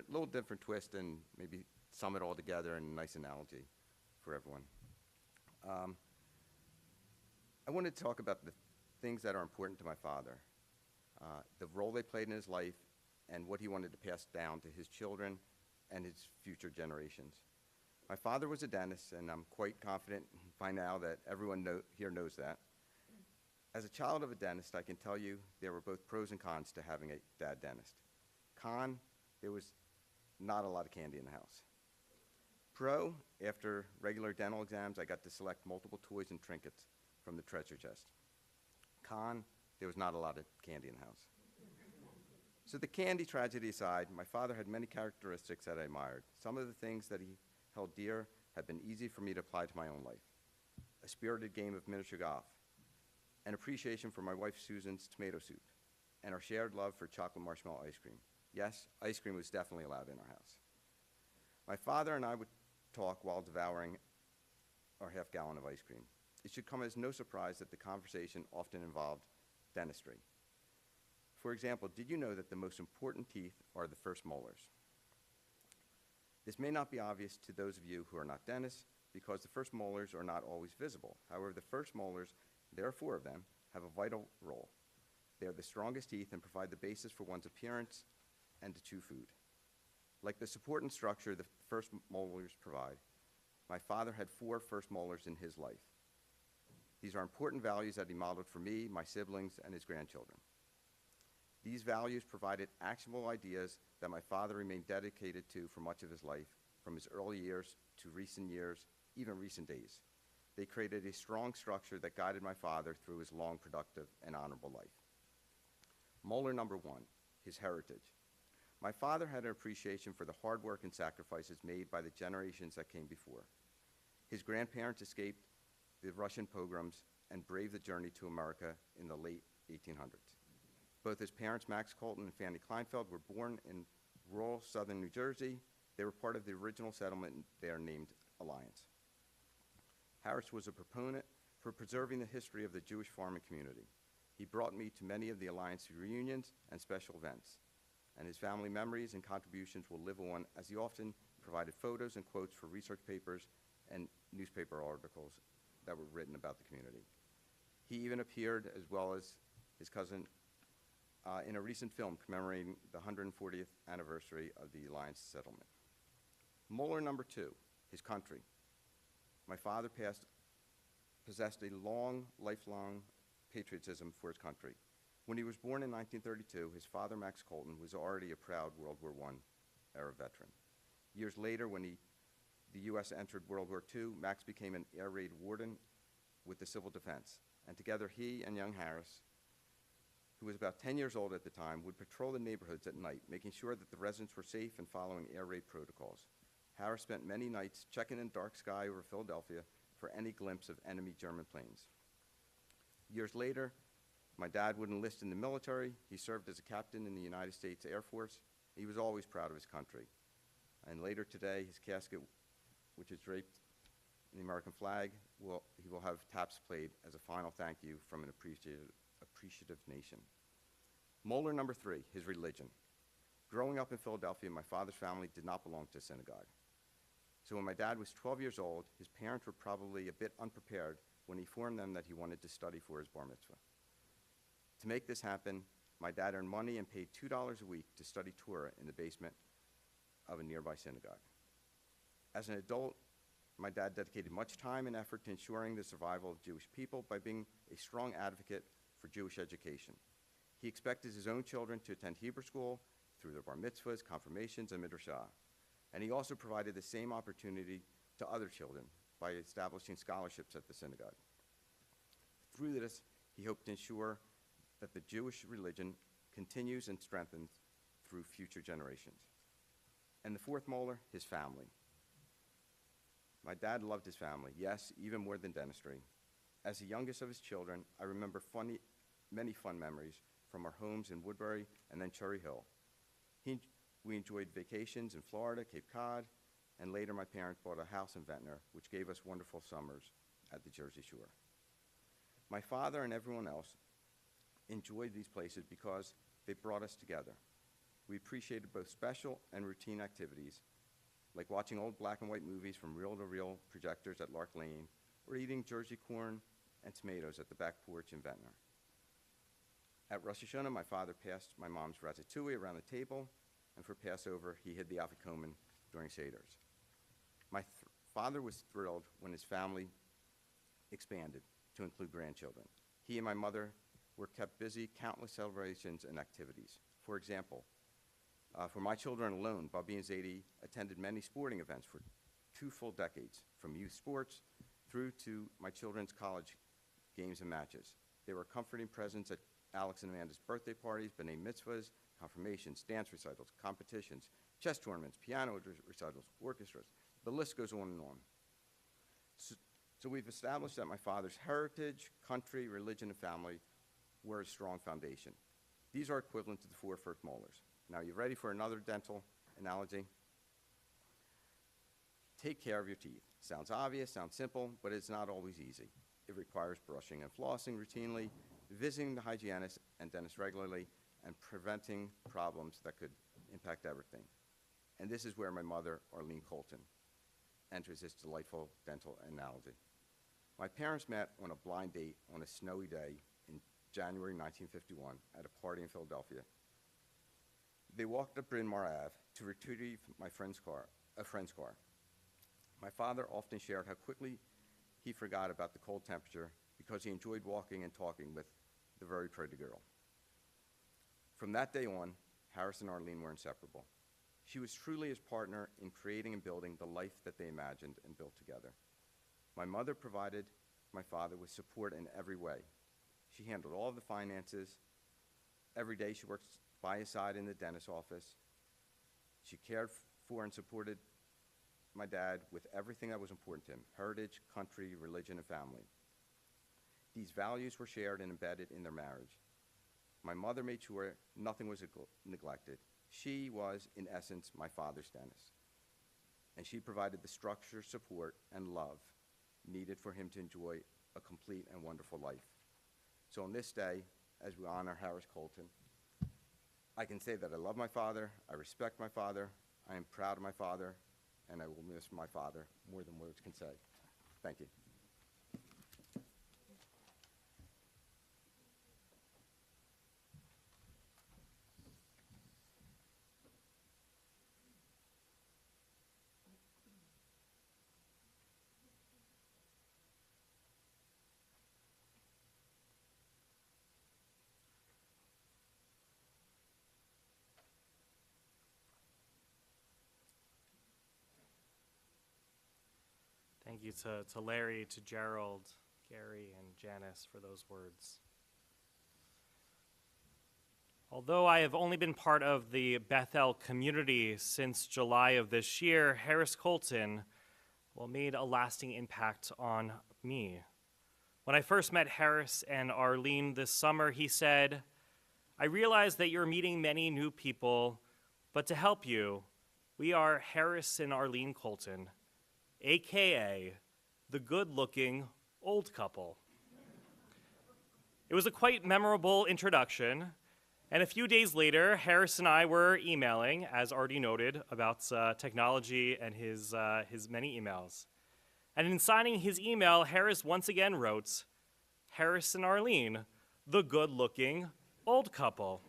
little different twist and maybe sum it all together in a nice analogy for everyone. I wanted to talk about the things that are important to my father, the role they played in his life, and what he wanted to pass down to his children and his future generations. My father was a dentist, and I'm quite confident by now that everyone here knows that. As a child of a dentist, I can tell you there were both pros and cons to having a dad dentist. Con, there was not a lot of candy in the house. Pro, after regular dental exams, I got to select multiple toys and trinkets from the treasure chest. Con, there was not a lot of candy in the house. So the candy tragedy aside, my father had many characteristics that I admired. Some of the things that he held dear have been easy for me to apply to my own life. A spirited game of miniature golf, an appreciation for my wife Susan's tomato soup, and our shared love for chocolate marshmallow ice cream. Yes, ice cream was definitely allowed in our house. My father and I would talk while devouring our half-gallon of ice cream. It should come as no surprise that the conversation often involved dentistry. For example, did you know that the most important teeth are the first molars? This may not be obvious to those of you who are not dentists because the first molars are not always visible. However, the first molars, there are 4 of them, have a vital role. They are the strongest teeth and provide the basis for one's appearance and to chew food. Like the support and structure the first molars provide, my father had 4 first molars in his life. These are important values that he modeled for me, my siblings, and his grandchildren. These values provided actionable ideas that my father remained dedicated to for much of his life, from his early years to recent years, even recent days. They created a strong structure that guided my father through his long, productive, and honorable life. Molar number 1, his heritage. My father had an appreciation for the hard work and sacrifices made by the generations that came before. His grandparents escaped the Russian pogroms and braved the journey to America in the late 1800s. Both his parents, Max Colton and Fanny Kleinfeld, were born in rural southern New Jersey. They were part of the original settlement there named Alliance. Harris was a proponent for preserving the history of the Jewish farming community. He brought me to many of the Alliance reunions and special events, and his family memories and contributions will live on as he often provided photos and quotes for research papers and newspaper articles that were written about the community. He even appeared, as well as his cousin, in a recent film commemorating the 140th anniversary of the Alliance settlement. Molar number 2, his country. My father possessed a lifelong patriotism for his country. When he was born in 1932, his father, Max Colton, was already a proud World War I era veteran. Years later, when the U.S. entered World War II, Max became an air raid warden with the Civil Defense, and together he and young Harris, who was about 10 years old at the time, would patrol the neighborhoods at night, making sure that the residents were safe and following air raid protocols. Harris spent many nights checking in dark sky over Philadelphia for any glimpse of enemy German planes. Years later, my dad would enlist in the military. He served as a captain in the United States Air Force. He was always proud of his country. And later today, his casket, which is draped in the American flag, he will have taps played as a final thank you from an appreciative nation. Molar number 3, his religion. Growing up in Philadelphia, my father's family did not belong to a synagogue. So when my dad was 12 years old, his parents were probably a bit unprepared when he informed them that he wanted to study for his bar mitzvah. To make this happen, my dad earned money and paid $2 a week to study Torah in the basement of a nearby synagogue. As an adult, my dad dedicated much time and effort to ensuring the survival of Jewish people by being a strong advocate for Jewish education. He expected his own children to attend Hebrew school through their bar mitzvahs, confirmations, and midrashah. And he also provided the same opportunity to other children by establishing scholarships at the synagogue. Through this, he hoped to ensure that the Jewish religion continues and strengthens through future generations. And the 4th molar, his family. My dad loved his family, yes, even more than dentistry. As the youngest of his children, I remember many fun memories from our homes in Woodbury and then Cherry Hill. We enjoyed vacations in Florida, Cape Cod, and later my parents bought a house in Ventnor, which gave us wonderful summers at the Jersey Shore. My father and everyone else enjoyed these places because they brought us together. We appreciated both special and routine activities, like watching old black and white movies from reel-to-reel projectors at Lark Lane, or eating Jersey corn and tomatoes at the back porch in Ventnor. At Rosh Hashanah, my father passed my mom's ratatouille around the table, and for Passover, he hid the afikomen during Seder's. My father was thrilled when his family expanded to include grandchildren. He and my mother were kept busy countless celebrations and activities. For example, for my children alone, Bubby and Zadie attended many sporting events for 2 full decades, from youth sports through to my children's college games and matches. They were a comforting presence at Alex and Amanda's birthday parties, b'nai mitzvahs, confirmations, dance recitals, competitions, chess tournaments, piano recitals, orchestras. The list goes on and on. So we've established that my father's heritage, country, religion, and family were a strong foundation. These are equivalent to the 4 first molars. Now, you ready for another dental analogy? Take care of your teeth. Sounds obvious, sounds simple, but it's not always easy. It requires brushing and flossing routinely, visiting the hygienist and dentist regularly, and preventing problems that could impact everything. And this is where my mother, Arlene Colton, enters this delightful dental analogy. My parents met on a blind date on a snowy day in January 1951 at a party in Philadelphia. They walked up Bryn Mawr Ave to retrieve a friend's car. My father often shared how quickly he forgot about the cold temperature because he enjoyed walking and talking with the very pretty girl. From that day on, Harris and Arlene were inseparable. She was truly his partner in creating and building the life that they imagined and built together. My mother provided my father with support in every way. She handled all of the finances. Every day she worked by his side in the dentist's office. She cared for and supported my dad with everything that was important to him: heritage, country, religion, and family. These values were shared and embedded in their marriage. My mother made sure nothing was neglected. She was, in essence, my father's dentist. And she provided the structure, support, and love needed for him to enjoy a complete and wonderful life. So on this day, as we honor Harris Colton, I can say that I love my father, I respect my father, I am proud of my father, and I will miss my father more than words can say. Thank you. Thank you to Larry, to Gerald, Gary, and Janice for those words. Although I have only been part of the Bethel community since July of this year, Harris Colton, made a lasting impact on me. When I first met Harris and Arlene this summer, he said, "I realize that you're meeting many new people, but to help you, we are Harris and Arlene Colton, AKA the good-looking old couple." It was a quite memorable introduction, and a few days later, Harris and I were emailing, as already noted, about technology and his many emails. And in signing his email, Harris once again wrote, "Harris and Arlene, the good-looking old couple."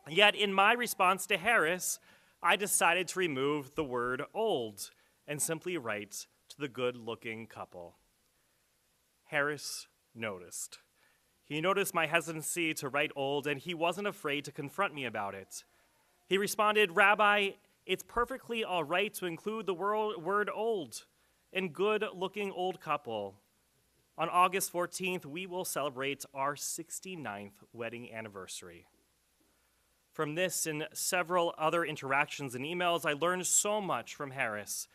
Yet in my response to Harris, I decided to remove the word old and simply write to the good-looking couple. Harris noticed. He noticed my hesitancy to write old, and he wasn't afraid to confront me about it. He responded, "Rabbi, it's perfectly all right to include the word old and good-looking old couple. On August 14th, we will celebrate our 69th wedding anniversary." From this and several other interactions and emails, I learned so much from Harris.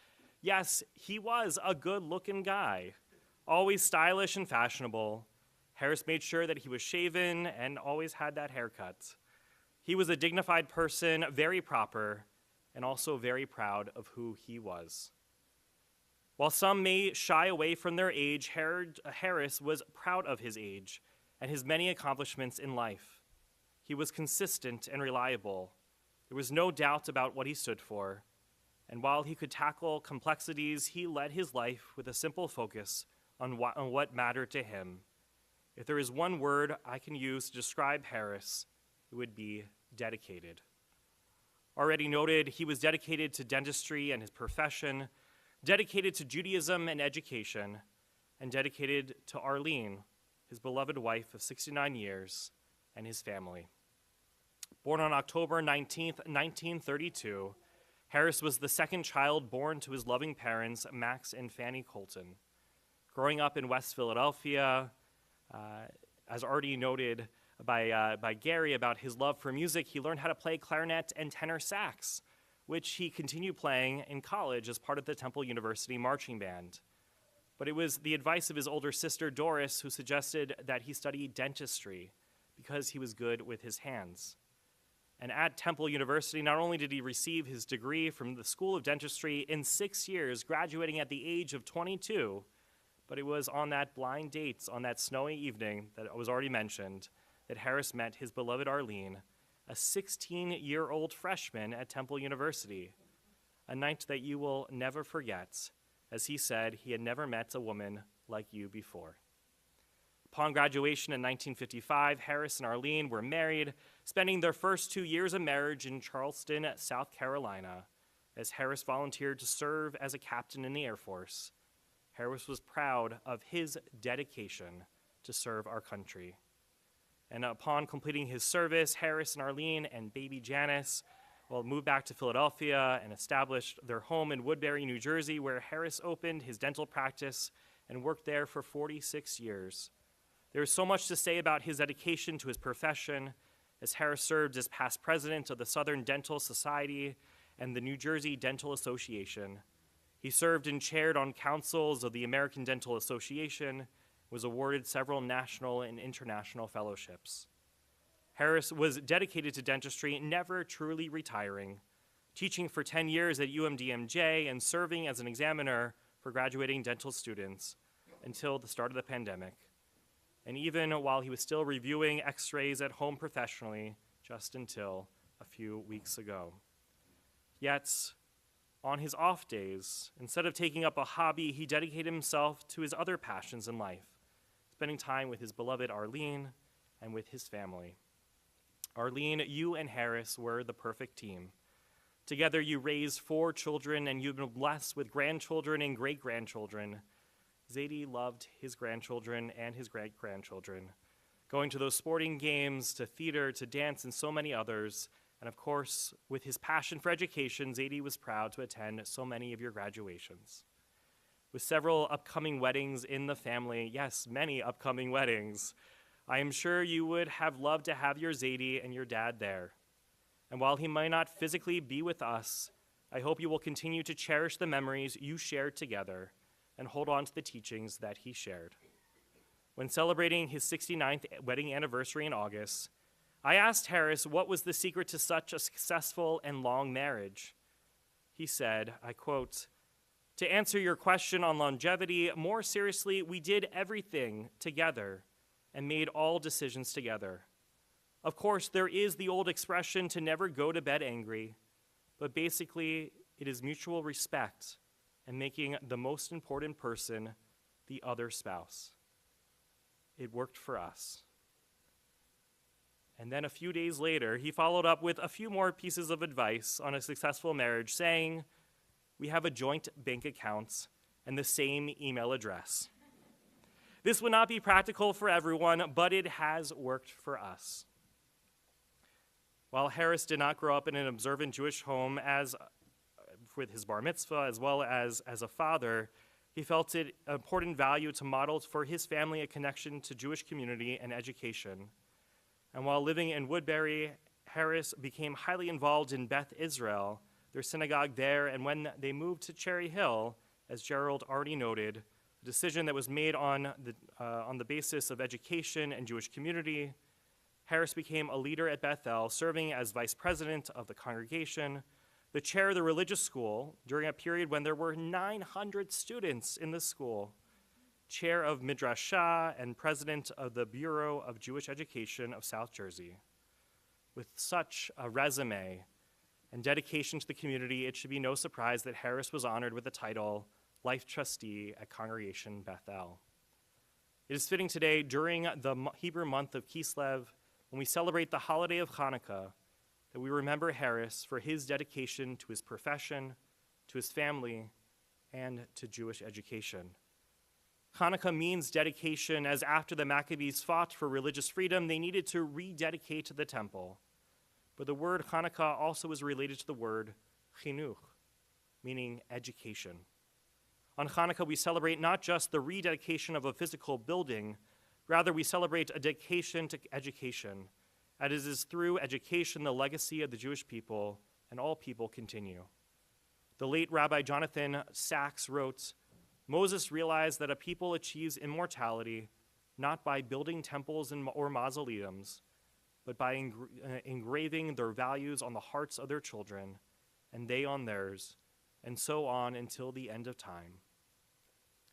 Yes, he was a good-looking guy, always stylish and fashionable. Harris made sure that he was shaven and always had that haircut. He was a dignified person, very proper, and also very proud of who he was. While some may shy away from their age, Harris was proud of his age and his many accomplishments in life. He was consistent and reliable. There was no doubt about what he stood for. And while he could tackle complexities, he led his life with a simple focus on what mattered to him. If there is one word I can use to describe Harris, it would be dedicated. Already noted, he was dedicated to dentistry and his profession, dedicated to Judaism and education, and dedicated to Arlene, his beloved wife of 69 years, and his family. Born on October 19th, 1932, Harris was the second child born to his loving parents, Max and Fanny Colton. Growing up in West Philadelphia, as already noted by Gary about his love for music, he learned how to play clarinet and tenor sax, which he continued playing in college as part of the Temple University marching band. But it was the advice of his older sister, Doris, who suggested that he study dentistry because he was good with his hands. And at Temple University, not only did he receive his degree from the School of Dentistry in 6 years, graduating at the age of 22, but it was on that blind date, on that snowy evening that was already mentioned, that Harris met his beloved Arlene, a 16-year-old freshman at Temple University, a night that you will never forget, as he said he had never met a woman like you before. Upon graduation in 1955, Harris and Arlene were married, spending their first 2 years of marriage in Charleston, South Carolina, as Harris volunteered to serve as a captain in the Air Force. Harris was proud of his dedication to serve our country. And upon completing his service, Harris and Arlene and baby Janice moved back to Philadelphia and established their home in Woodbury, New Jersey, where Harris opened his dental practice and worked there for 46 years. There is so much to say about his dedication to his profession, as Harris served as past president of the Southern Dental Society and the New Jersey Dental Association. He served and chaired on councils of the American Dental Association, was awarded several national and international fellowships. Harris was dedicated to dentistry, never truly retiring, teaching for 10 years at UMDMJ and serving as an examiner for graduating dental students until the start of the pandemic. And even while he was still reviewing x-rays at home professionally, just until a few weeks ago. Yet, on his off days, instead of taking up a hobby, he dedicated himself to his other passions in life, spending time with his beloved Arlene and with his family. Arlene, you and Harris were the perfect team. Together you raised 4 children, and you've been blessed with grandchildren and great-grandchildren. Zadie loved his grandchildren and his great-grandchildren, going to those sporting games, to theater, to dance, and so many others. And of course, with his passion for education, Zadie was proud to attend so many of your graduations. With several upcoming weddings in the family, yes, many upcoming weddings, I am sure you would have loved to have your Zadie and your dad there. And while he might not physically be with us, I hope you will continue to cherish the memories you shared together and hold on to the teachings that he shared. When celebrating his 69th wedding anniversary in August, I asked Harris what was the secret to such a successful and long marriage. He said, I quote, "To answer your question on longevity, more seriously, we did everything together and made all decisions together. Of course, there is the old expression to never go to bed angry, but basically, it is mutual respect and making the most important person the other spouse. It worked for us." And then a few days later, he followed up with a few more pieces of advice on a successful marriage, saying, "We have a joint bank account and the same email address. This would not be practical for everyone, but it has worked for us." While Harris did not grow up in an observant Jewish home with his bar mitzvah as well as a father, he felt it an important value to model for his family a connection to Jewish community and education. And while living in Woodbury, Harris became highly involved in Beth Israel, their synagogue there, and when they moved to Cherry Hill, as Gerald already noted, a decision that was made on the basis of education and Jewish community, Harris became a leader at Bethel, serving as vice president of the congregation, the chair of the religious school during a period when there were 900 students in the school, chair of Midrashah, and president of the Bureau of Jewish Education of South Jersey. With such a resume and dedication to the community, it should be no surprise that Harris was honored with the title Life Trustee at Congregation Bethel. It is fitting today, during the Hebrew month of Kislev, when we celebrate the holiday of Hanukkah, that we remember Harris for his dedication to his profession, to his family, and to Jewish education. Hanukkah means dedication, as after the Maccabees fought for religious freedom, they needed to rededicate the temple. But the word Hanukkah also is related to the word chinuch, meaning education. On Hanukkah, we celebrate not just the rededication of a physical building, rather we celebrate a dedication to education, as it is through education the legacy of the Jewish people and all people continue. The late Rabbi Jonathan Sachs wrote, "Moses realized that a people achieves immortality not by building temples or mausoleums, but by engraving their values on the hearts of their children, and they on theirs, and so on until the end of time.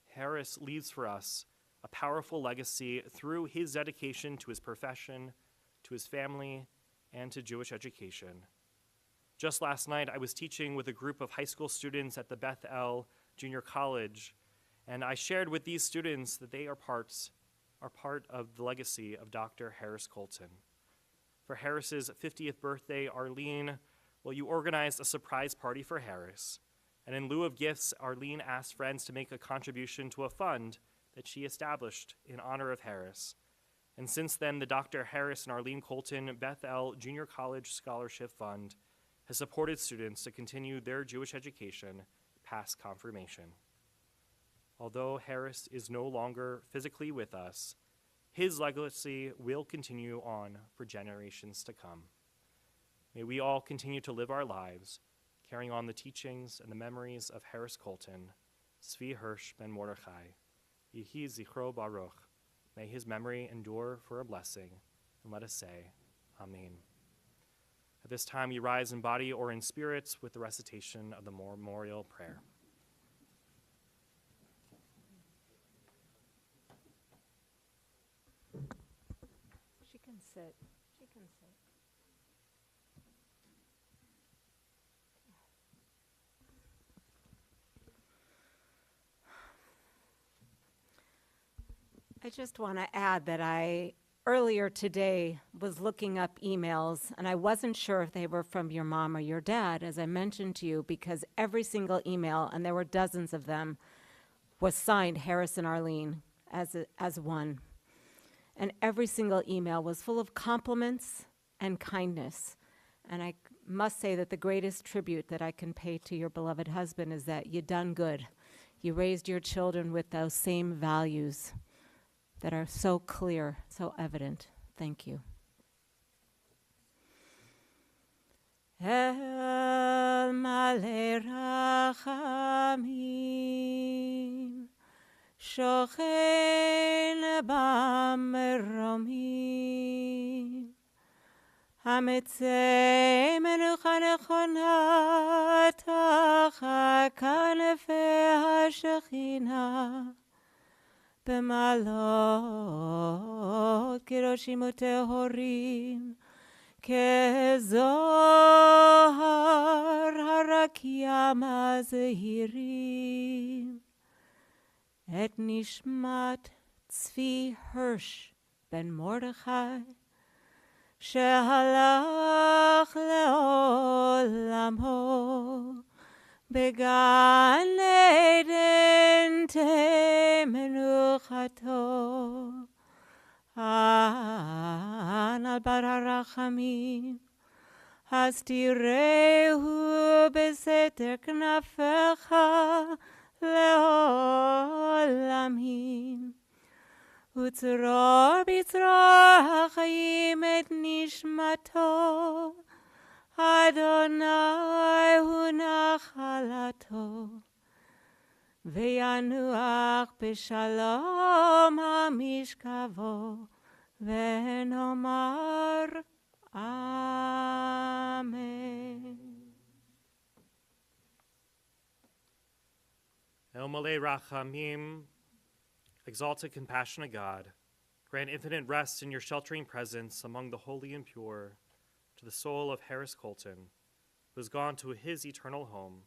Harris leaves for us a powerful legacy through his dedication to his profession, to his family, and to Jewish education. Just last night, I was teaching with a group of high school students at the Beth El Junior College, and I shared with these students that they are part of the legacy of Dr. Harris Colton. For Harris's 50th birthday, Arlene, you organized a surprise party for Harris. And in lieu of gifts, Arlene asked friends to make a contribution to a fund that she established in honor of Harris. And since then, the Dr. Harris and Arlene Colton Beth El Junior College Scholarship Fund has supported students to continue their Jewish education past confirmation. Although Harris is no longer physically with us, his legacy will continue on for generations to come. May we all continue to live our lives, carrying on the teachings and the memories of Harris Colton, Zvi Hirsch ben Mordechai, Yehi Zichro Baruch. May his memory endure for a blessing, and let us say, Amen. At this time, we rise in body or in spirit with the recitation of the memorial prayer. She can sit. She can sit. I just want to add that I earlier today was looking up emails, and I wasn't sure if they were from your mom or your dad, as I mentioned to you, because every single email, and there were dozens of them, was signed Harris and Arlene as one. And every single email was full of compliments and kindness. And I must say that the greatest tribute that I can pay to your beloved husband is that you done good. You raised your children with those same values that are so clear, so evident. Thank you. El male rachamim, shochen b'mromim, hametzei menucha nechona tachat kanefei hashechina, במעלות קדושים וטהורים, כזוהר הרקיע מהזהירים. את נשמת צבי הירש בן מרדכי, שהלך לעולמו, בגן עדן תמנוחתו, על בר הרחמים, אז תראהו בסתר כנפיך לעולמים, וצרור בצרור החיים את נשמתו, אדוני הוא נחלתו, וינוח בשלום המשכבו, ונאמר אמן. El Malei Rachamim, exalted, compassionate God, grant infinite rest in your sheltering presence among the holy and pure, to the soul of Harris Colton, who has gone to his eternal home.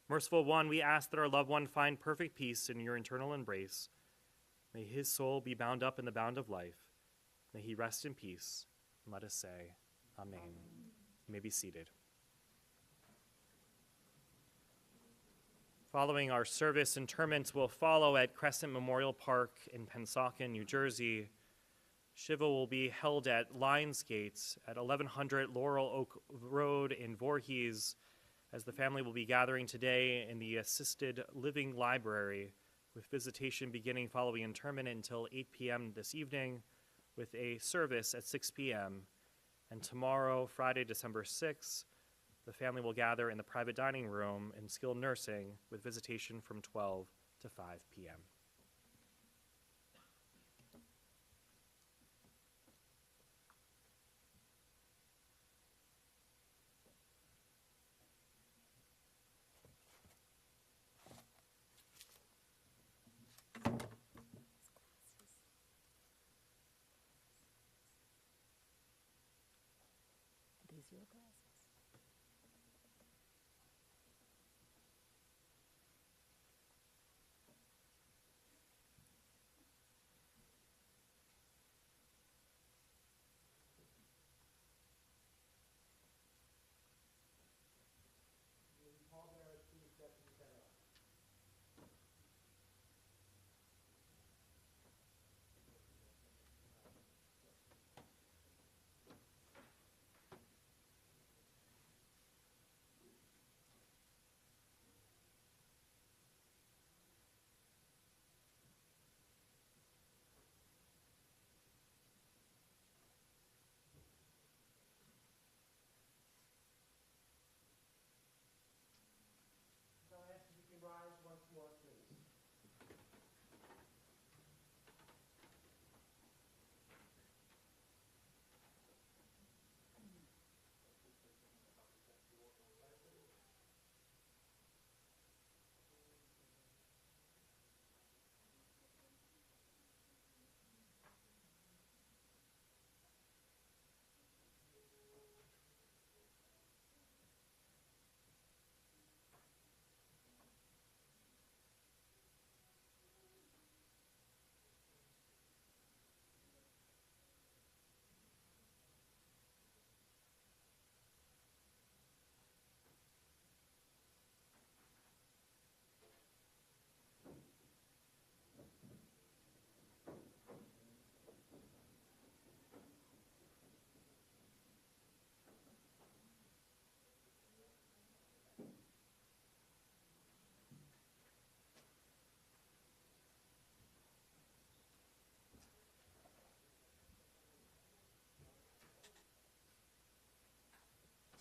Merciful One, we ask that our loved one find perfect peace in your eternal embrace. May his soul be bound up in the bound of life. May he rest in peace. And let us say, Amen. You may be seated. Following our service, interments will follow at Crescent Memorial Park in Pennsauken, New Jersey. Shiva will be held at Lionsgate at 1100 Laurel Oak Road in Voorhees, as the family will be gathering today in the Assisted Living Library, with visitation beginning following interment until 8 p.m. this evening, with a service at 6 p.m. And tomorrow, Friday, December 6th, the family will gather in the private dining room in skilled nursing, with visitation from 12 to 5 p.m.